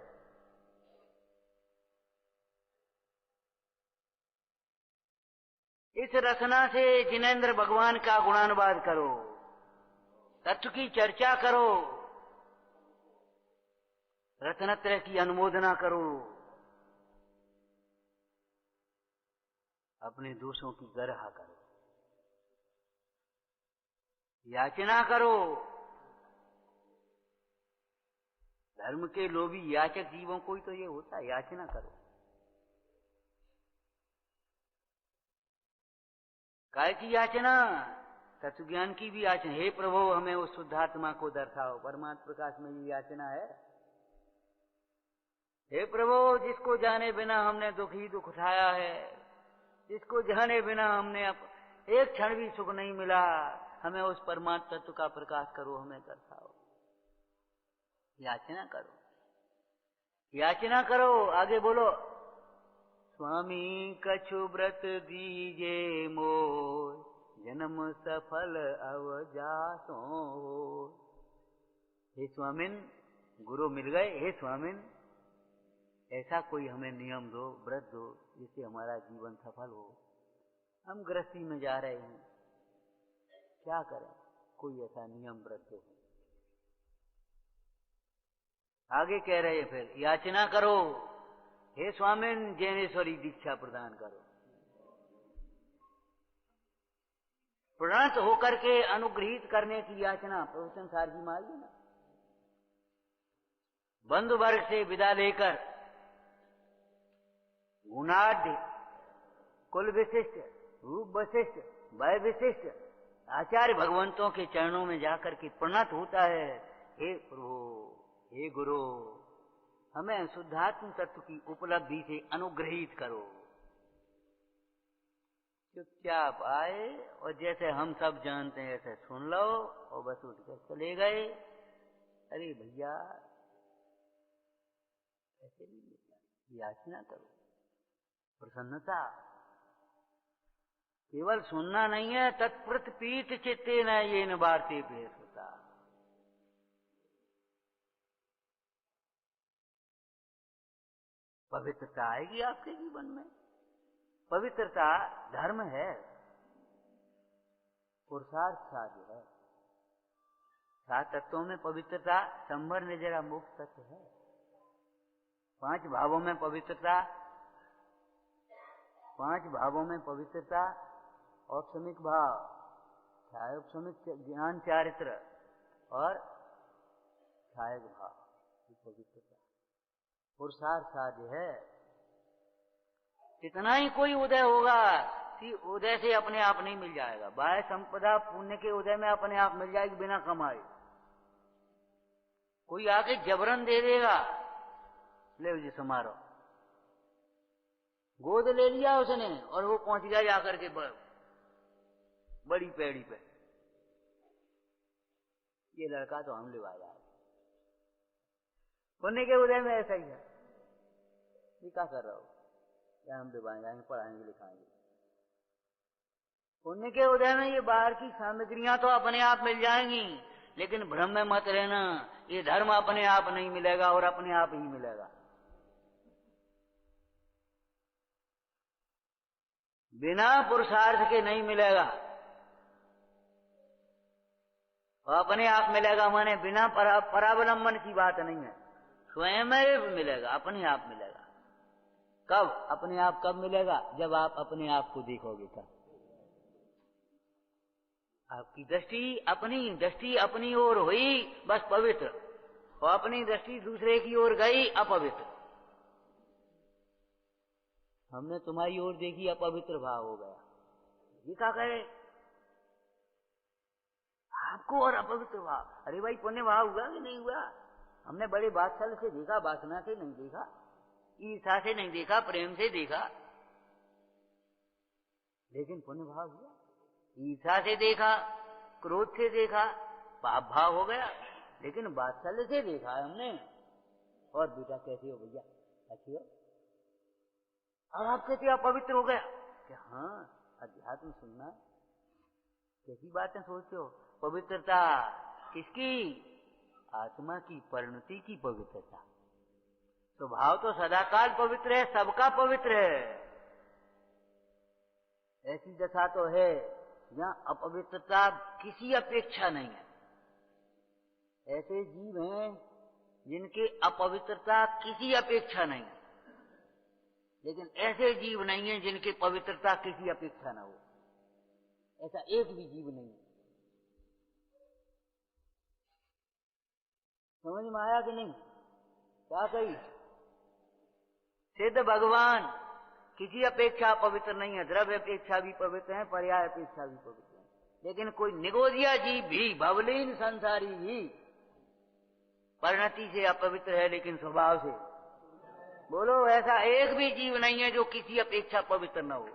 इस रचना से जिनेंद्र भगवान का गुणानुवाद करो, तत्व की चर्चा करो, रत्नत्रय की अनुमोदना करो, अपने दोषों की गरहा करो, याचना करो। धर्म के लोभी याचक जीवों को ही तो ये होता है, याचना करो। काय की याचना? तत्व ज्ञान की भी याचना। हे प्रभु हमें उस शुद्धात्मा को दर्शाओ, परमात्मा प्रकाश में ये याचना है। हे प्रभु जिसको जाने बिना हमने दुख ही दुख उठाया है, जिसको जाने बिना हमने एक क्षण भी सुख नहीं मिला, हमें उस परमात्मा तत्व का प्रकाश करो, हमें दर्शाओ। याचना करो, याचना करो। आगे बोलो, स्वामी कछु व्रत दीजे मोर, जन्म सफल अवजासो। हे स्वामिन, गुरु मिल गए, हे स्वामिन ऐसा कोई हमें नियम दो, व्रत दो, जिससे हमारा जीवन सफल हो। हम गृहस्थी में जा रहे हैं, क्या करें, कोई ऐसा नियम व्रत दो। आगे कह रहे हैं फिर, याचना करो, हे स्वामिन जैनेश्वरी दीक्षा प्रदान करो। प्रणत होकर के अनुग्रहित करने की याचना प्रवचन सार जी मांगी ना। बंधु वर्ग से विदा लेकर गुणाढ़, कुल विशिष्ट, रूप विशिष्ट, वय विशिष्ट आचार्य भगवंतों के चरणों में जाकर के प्रणत होता है, हे प्रभु, हे गुरु, हमें शुद्धात्म तत्व की उपलब्धि से अनुग्रहित करो। चुपचाप आए और जैसे हम सब जानते हैं ऐसे सुन लो और बस उठकर चले गए। अरे भैया ऐसे नहीं मिलता, याचना करो, प्रसन्नता। केवल सुनना नहीं है, तत्प्रत पीत चित्ते न ये न वार्ते भेष होता। पवित्रता आएगी आपके जीवन में। पवित्रता धर्म है, पुरुषार्थ साध्य है। 7 तत्वों में पवित्रता संभर निजरा मुक्त तत्व है। 5 भावों में पवित्रता, 5 भावों में पवित्रता, औपसमिक भाव, छायोपसमिक ज्ञान चारित्र और छायक भाव की पवित्रता पुरुषार्थ साध्य है। कितना ही कोई उदय होगा कि उदय से अपने आप नहीं मिल जाएगा। बाह्य संपदा पुण्य के उदय में अपने आप मिल जाएगी बिना कमाए। कोई आके जबरन दे देगा, ले जी समारोह, गोद ले लिया उसने और वो पहुंच गया जाकर के बड़ी पैड़ी पे, ये लड़का तो हम लिवा जाए। पुण्य के उदय में ऐसा ही है। ये क्या कर रहा हो, क्या हम लिवाएंगे, जाएंगे, पढ़ाएंगे, लिखाएंगे। पुण्य के उदय में ये बाहर की सामग्रियां तो अपने आप मिल जाएंगी, लेकिन भ्रम में मत रहना, ये धर्म अपने आप नहीं मिलेगा और अपने आप ही मिलेगा। बिना पुरुषार्थ के नहीं मिलेगा। और अपने आप मिलेगा माने बिना परावलंबन की बात नहीं है, स्वयं मिलेगा, अपने आप मिलेगा। कब अपने आप कब मिलेगा? जब आप अपने आप को देखोगे तब। आपकी दृष्टि अपनी ओर हुई बस पवित्र, और अपनी दृष्टि दूसरे की ओर गई अपवित्र। हमने तुम्हारी ओर देखी, अपवित्र भाव हो गया। ये क्या करे आपको? और अपवित्र भाव, अरे भाई पुण्य भाव हुआ कि नहीं हुआ? हमने बड़े वात्सल्य से देखा, वासना से नहीं देखा, ईर्षा से नहीं देखा, प्रेम से देखा, लेकिन पुण्य भाव हुआ। ईर्षा से देखा, क्रोध से देखा, पाप भाव हो गया, लेकिन वात्सल्य से देखा है हमने। और बेटा कैसे हो भैया? अच्छी हो? अब आप कहते अपवित्र हो गया कि हाँ, अध्यात्म सुनना, कैसी बातें सोचते हो? पवित्रता किसकी? आत्मा की परिणति की पवित्रता। स्वभाव तो सदाकाल पवित्र है, सबका पवित्र है। ऐसी दशा तो है जहां अपवित्रता किसी अपेक्षा नहीं है। ऐसे जीव हैं जिनके अपवित्रता किसी अपेक्षा नहीं है, लेकिन ऐसे जीव नहीं है जिनकी पवित्रता किसी अपेक्षा न हो। ऐसा एक भी जीव नहीं है। समझ में आया कि नहीं? क्या कही? सिद्ध भगवान किसी अपेक्षा पवित्र नहीं है। द्रव्य अपेक्षा भी पवित्र है, पर्याय अपेक्षा भी पवित्र है, लेकिन कोई निगोजिया जीव भी, भवलीन संसारी भी परिणति से अपवित्र है, लेकिन स्वभाव से। बोलो, ऐसा एक भी जीव नहीं है जो किसी अपेक्षा पवित्र न हो।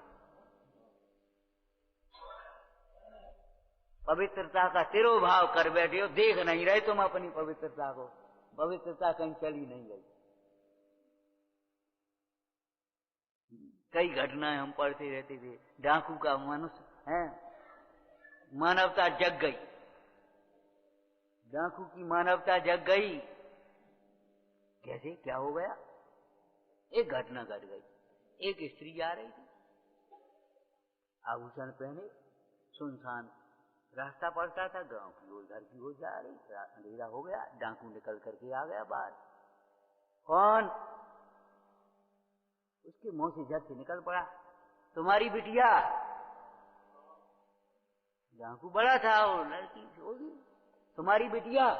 पवित्रता का तिरोभाव कर बैठे हो, देख नहीं रहे तुम अपनी पवित्रता को। पवित्रता कहीं चली नहीं गई। कई घटनाएं हम पढ़ते रहते थे। डाकू का मनुष्य है, मानवता जग गई। डाकू की मानवता जग गई। कैसे? क्या हो गया? एक घटना घट गई। एक स्त्री आ रही थी, आभूषण पहने, सुनसान रास्ता पड़ता था, गांव की ओर, घर की ओर जा रही। अंधेरा हो गया, डाकू निकल करके आ गया बाहर। कौन? उसके मुंह से झट से निकल पड़ा, तुम्हारी बिटिया। डाकू बड़ा था और लड़की होगी, तुम्हारी बिटिया।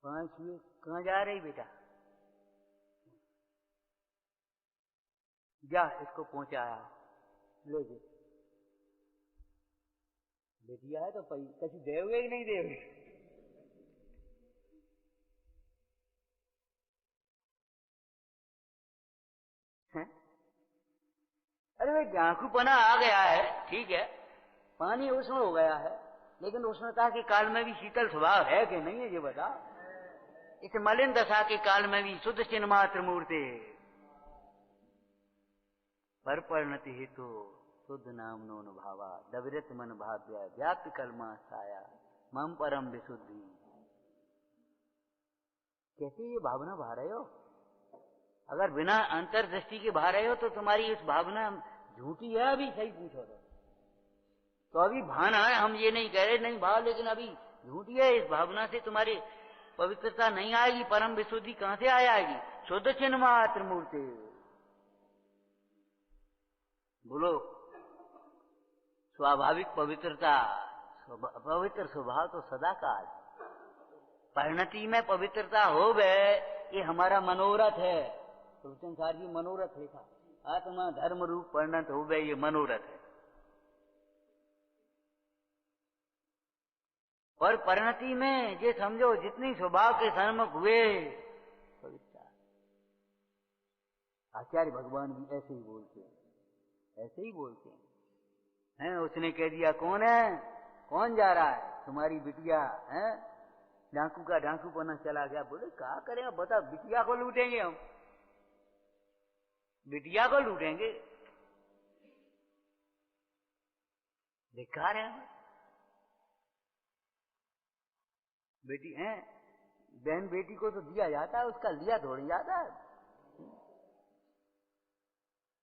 पांच हुए, कहाँ जा रही बेटा? जा इसको पहुंचाया, ले जा। बिटिया है तो कभी देवगे कि नहीं देवगे? अरे भाई, डाकूपना आ गया है, ठीक है, पानी उष्ण हो गया है, लेकिन उष्णता के काल में भी शीतल स्वभाव है कि नहीं है ये बताओ। इस मलिन दशा के काल में भी शुद्ध चिन्ह मात्र मूर्ति पर परिणति हेतु शुद्ध नाम नो भावा दविरत मन भाव्य व्याप्त कलमा साया मम परम विशुद्धि। कैसे ये भावना भा रहे हो? अगर बिना अंतर्दृष्टि के भा रहे हो तो तुम्हारी इस भावना झूठी है। अभी सही पूछो तो अभी भाना है, हम ये नहीं कह रहे नहीं भाव, लेकिन अभी झूठी है। इस भावना से तुम्हारी पवित्रता नहीं आएगी, परम विशुद्धि कहां से आएगी? शुद्ध चिन्ह मात्र मूर्ति। बोलो, स्वाभाविक पवित्रता, पवित्र स्वभाव तो सदा काल। परिणति में पवित्रता हो गए, ये हमारा मनोरथ है। संसार जी मनोरथ लिखा, आत्मा धर्म रूप परिणत हो गए, ये मनोरथ है। और परिणति में ये समझो जितनी स्वभाव के सन्मुख हुए पवित्रता। आचार्य भगवान भी ऐसे ही बोलते हैं, ऐसे ही बोलते हैं। उसने कह दिया, कौन है? कौन जा रहा है? तुम्हारी बिटिया है। डाकू का डाकूपना चला गया। बोले क्या करेंगे बता, बिटिया को लूटेंगे हम, बिटिया को लूटेंगे, बेकार है। बेटी है, बहन बेटी को तो दिया जाता है, उसका लिया थोड़ी जाता है।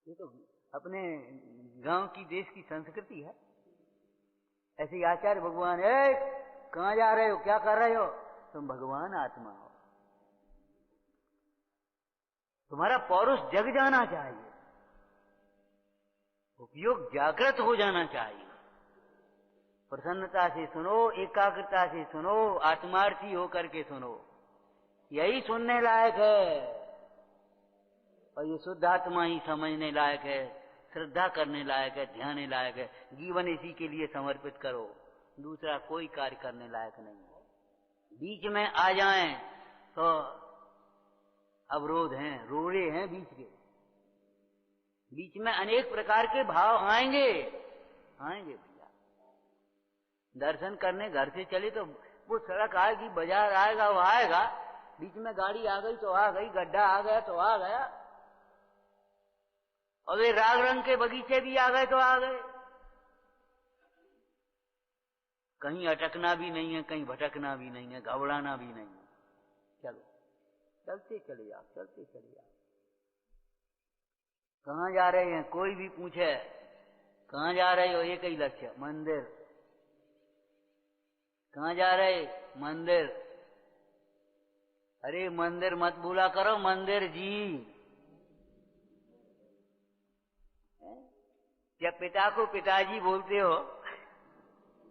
ये तो अपने गांव की देश की संस्कृति है। ऐसे ही आचार्य भगवान, कहाँ जा रहे हो, क्या कर रहे हो? तुम भगवान आत्मा हो, तुम्हारा पौरुष जग जाना चाहिए, उपयोग जागृत हो जाना चाहिए। प्रसन्नता से सुनो, एकाग्रता से सुनो, आत्मार्थी होकर के सुनो, यही सुनने लायक है। और ये शुद्ध आत्मा ही समझने लायक है, श्रद्धा करने लायक है, ध्यान लायक है। जीवन इसी के लिए समर्पित करो, दूसरा कोई कार्य करने लायक नहीं है। बीच में आ जाएं तो अवरोध हैं, रोड़े हैं बीच के। बीच में अनेक प्रकार के भाव आएंगे भैया। दर्शन करने घर से चले तो वो सड़क आएगी, बाजार आएगा, वो आएगा, बीच में गाड़ी आ गई तो आ गई, गड्ढा आ गया तो आ गया, और वे राग रंग के बगीचे भी आ गए तो आ गए। कहीं अटकना भी नहीं है, कहीं भटकना भी नहीं है, घबराना भी नहीं है। चलो चलते चले जाओ, चलते चले जाओ। कहाँ जा रहे हैं? कोई भी पूछे कहाँ जा रहे हो, एक ही लक्ष्य, मंदिर। कहाँ जा रहे? मंदिर। अरे मंदिर मत बोला करो, मंदिर जी। जब पिता को पिताजी बोलते हो,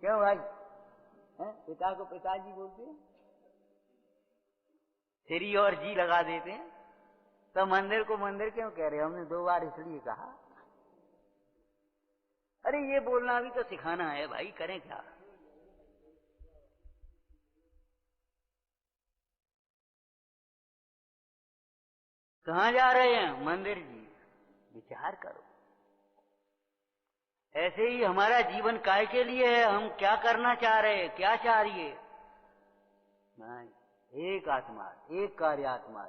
क्यों भाई? पिता को पिताजी बोलते हो, श्री और जी लगा देते हैं, तो मंदिर को मंदिर क्यों कह रहे? हमने 2 बार इसलिए कहा। अरे ये बोलना भी तो सिखाना है भाई, करें क्या? कहाँ जा रहे हैं? मंदिर जी। विचार करो। ऐसे ही हमारा जीवन काय के लिए है? हम क्या करना चाह रहे हैं, क्या चाहिए? नहीं, एक आत्मा, एक कार्य आत्मा।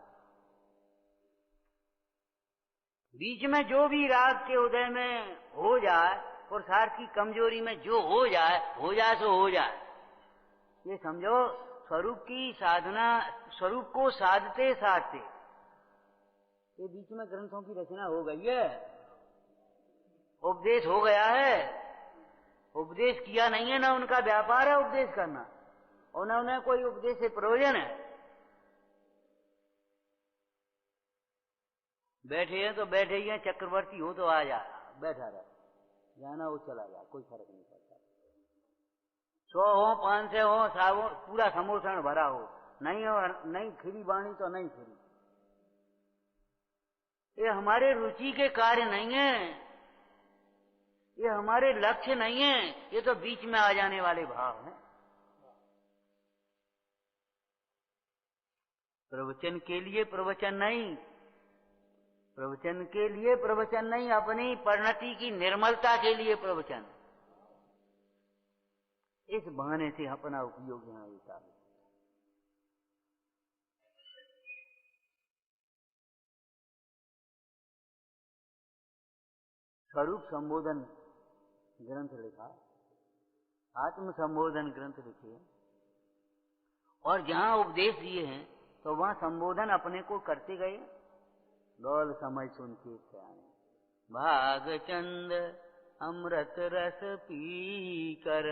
बीच में जो भी राग के उदय में हो जाए, पुरुषार्थ की कमजोरी में जो हो जाए सो हो जाए। ये समझो, स्वरूप की साधना, स्वरूप को साधते साधते ये बीच में ग्रंथों की रचना हो गई है, उपदेश हो गया है। उपदेश किया नहीं है, ना उनका व्यापार है उपदेश करना, और न उन्हें कोई उपदेश से प्रयोजन है। बैठे हैं तो बैठे ही हैं, चक्रवर्ती हो तो आ जा, बैठा रहे, जाना हो चला जा, कोई फर्क नहीं पड़ता। 100 हो, 500 हो, साबो पूरा समोसन भरा हो, नहीं हो, नहीं खिरी बाणी तो नहीं खिरी। ये हमारे रुचि के कार्य नहीं है, ये हमारे लक्ष्य नहीं है, ये तो बीच में आ जाने वाले भाव हैं। प्रवचन के लिए प्रवचन नहीं, प्रवचन के लिए प्रवचन नहीं, अपनी परिणति की निर्मलता के लिए प्रवचन। इस बहाने से अपना उपयोग यहां होता है। स्वरूप संबोधन ग्रंथ लिखा, आत्म संबोधन ग्रंथ लिखे, और जहां उपदेश दिए हैं तो वहां संबोधन अपने को करते गए। गौल समझ सुन के भागचंद अमृत रस पी कर,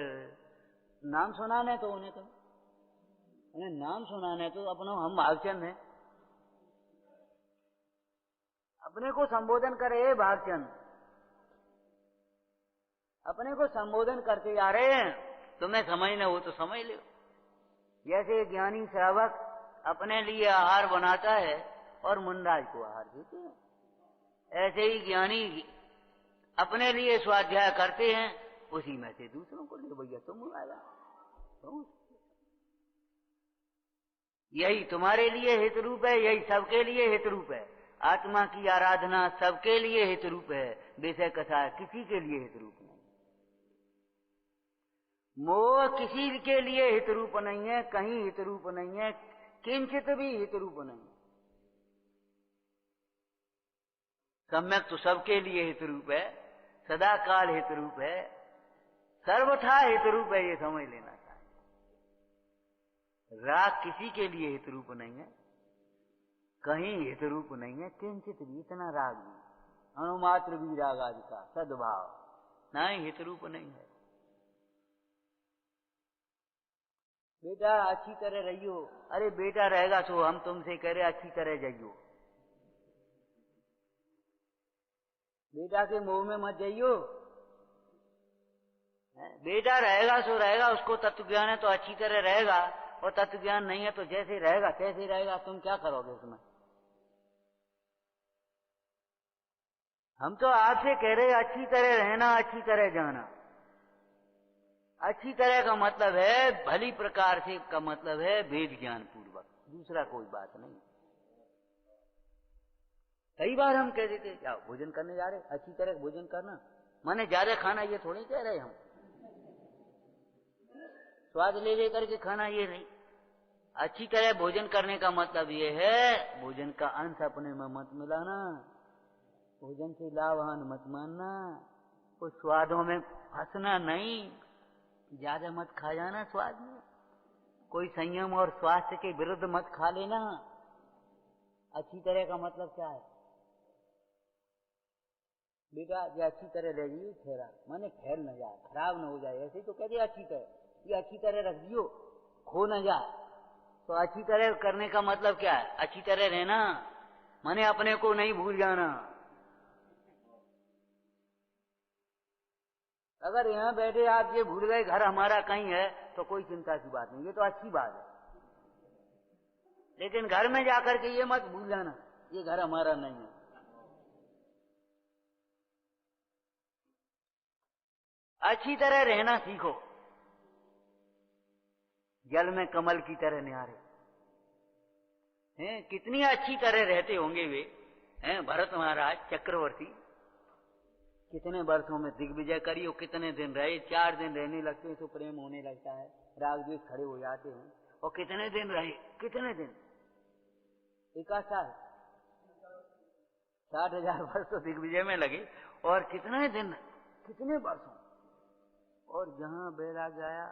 नाम सुनाने तो उन्हें, तो उन्हें नाम सुनाने तो अपना हम भागचंद हैं, अपने को संबोधन करे भागचंद, अपने को संबोधन करते जा रहे हैं। तुम्हें समझना हो तो समझ लो। जैसे ज्ञानी श्रावक अपने लिए आहार बनाता है और मुंडाज को आहार देते हैं, ऐसे ही ज्ञानी अपने लिए स्वाध्याय करते हैं, उसी में से दूसरों को ले, भैया तुम आया, यही तुम्हारे लिए हित रूप है, यही सबके लिए हित रूप है। आत्मा की आराधना सबके लिए हित रूप है, विषय कथा किसी के लिए हित रूप नहीं। मोह किसी के लिए हित रूप नहीं है, कहीं हित रूप नहीं है, किंचित भी हित रूप नहीं है। सम्यक तो सबके लिए हित रूप है, सदा काल हित रूप है, सर्वथा हित रूप है, ये समझ लेना चाहिए। राग किसी के लिए हित रूप नहीं है, कहीं हित रूप नहीं है, किंचित भी, इतना राग नहीं। अणुमात्र विराग आदि का सद्भाव, नहीं हित रूप नहीं है। बेटा अच्छी तरह रहियो। अरे बेटा रहेगा सो हम तुमसे कह रहे अच्छी तरह जाइयो। बेटा के मोह में मत जाइयो। बेटा रहेगा सो रहेगा, उसको तत्व ज्ञान है तो अच्छी तरह रहेगा, और तत्व ज्ञान नहीं है तो जैसे रहेगा तैसे रहेगा। तुम क्या करोगे उसमें? हम तो आपसे कह रहे अच्छी तरह रहना, अच्छी तरह जाना। अच्छी तरह का मतलब है भली प्रकार से, का मतलब है वेद ज्ञान पूर्वक, दूसरा कोई बात नहीं। कई बार हम कह देते क्या भोजन करने जा रहे, अच्छी तरह भोजन करना, माने ज्यादा खाना, ये थोड़ी कह रहे हम स्वाद ले लेकर के खाना, ये नहीं। अच्छी तरह भोजन करने का मतलब ये है भोजन का अंश अपने में मत मिलाना, भोजन से लाभवान मत मानना, उस स्वादों में फंसना नहीं, ज्यादा मत खा जाना स्वाद में, कोई संयम और स्वास्थ्य के विरुद्ध मत खा लेना। अच्छी तरह का मतलब क्या है? बेटा ये अच्छी तरह रह गई ठहरा, माने फैल न जाए, खराब न हो जाए, ऐसे तो कह दिया अच्छी तरह, ये अच्छी तरह रख दियो, खो न जाए। तो अच्छी तरह करने का मतलब क्या है? अच्छी तरह रहना माने अपने को नहीं भूल जाना। अगर यहाँ बैठे आप ये भूल गए घर हमारा कहीं है तो कोई चिंता की बात नहीं, ये तो अच्छी बात है। लेकिन घर में जाकर के ये मत भूल जाना ये घर हमारा नहीं है। अच्छी तरह रहना सीखो, जल में कमल की तरह न्यारे हैं। कितनी अच्छी तरह रहते होंगे वे हैं भरत महाराज चक्रवर्ती, कितने वर्षों में दिग्विजय करियो, कितने दिन रहे, 4 दिन रहने लगते हैं तो प्रेम होने लगता है, राग द्वेष खड़े हो जाते हैं। और कितने दिन रहे, कितने दिन, 1 साल, 60,000 वर्ष तो दिग्विजय में लगे, और कितने दिन, कितने वर्षों। और जहां बैराग आया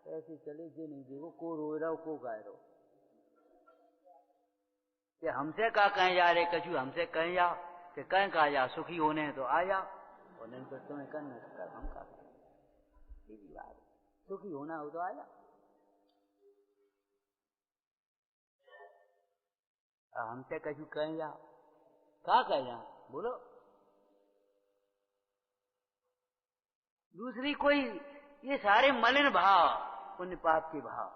ऐसे चले जे नहीं देखो, को रो रहा को गाय रहो, कि हमसे का कहीं जा रहे, कछु हमसे कहीं जाओ, कि कहीं कहा जा सुखी होने हैं तो आ जाओ, और नहीं तो तुम्हें करना कर, हम का सीधी बात, सुखी होना हो तो आ जाओ। हमसे कछु कहीं जाओ, क्या कह जाओ बोलो। दूसरी कोई, ये सारे मलिन भाव, पुण्य पाप के भाव,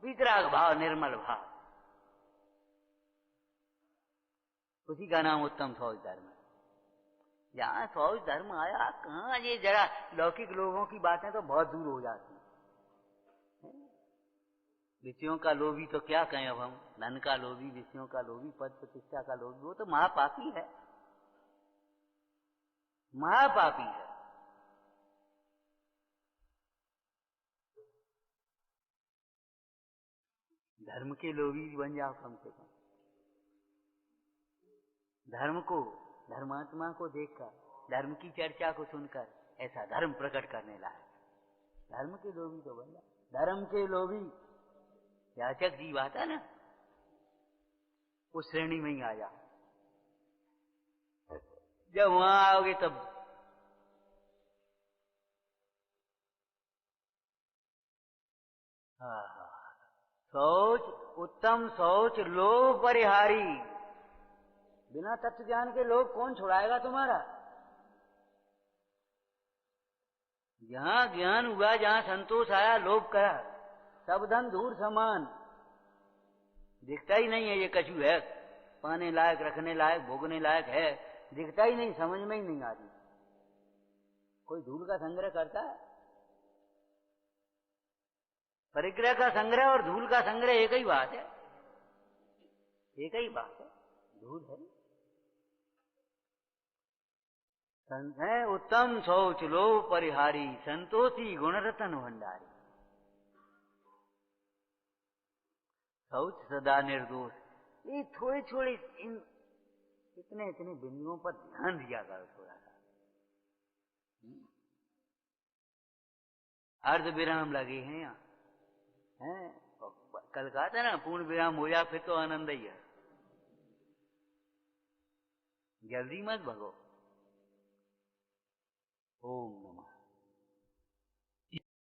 वितराग भाव, निर्मल भाव, उसी का नाम उत्तम फौज धर्म है। जहां फौज धर्म आया, कहां ये जरा लौकिक लोगों की बातें तो बहुत दूर हो जाती हैं। विषयों का लोभी तो क्या कहें अब हम, धन का लोभी, विषयों का लोभी, पद प्रतिष्ठा का लोभी, वो तो महापापी है, महापापी है। धर्म के लोभी बन जाओ कम से कम, धर्म को, धर्मात्मा को देखकर, धर्म की चर्चा को सुनकर ऐसा धर्म प्रकट करने लायक, धर्म के लोभी तो बन जाओ। धर्म के लोभी याचक जीव आता ना, उस श्रेणी में ही आ जाओ। जब वहां आओगे तब शौच, उत्तम शौच लोभ परिहारी, बिना तत्व ज्ञान के लोग कौन छुड़ाएगा तुम्हारा। जहां ज्ञान हुआ, जहां संतोष आया, लोभ करा, सब धन धूल समान, दिखता ही नहीं है ये कछु है, पाने लायक, रखने लायक, भोगने लायक है, दिखता ही नहीं, समझ में ही नहीं आती। कोई धूल का संग्रह करता है? परिग्रह का संग्रह और धूल का संग्रह एक ही बात है, एक ही बात है, धूल है। उत्तम शौच लोभ परिहारी, संतोषी गुणरतन भंडारी, शौच सदा निर्दोष। ये थोड़े थोड़े इन इतने इतने बिंदुओं पर ध्यान दिया करो थोड़ा सा। अर्ध विराम लगे हैं यहाँ हैं, कल कहा था ना पूर्ण विराम हो जा फिर तो आनंद ही है। जल्दी मत भगो।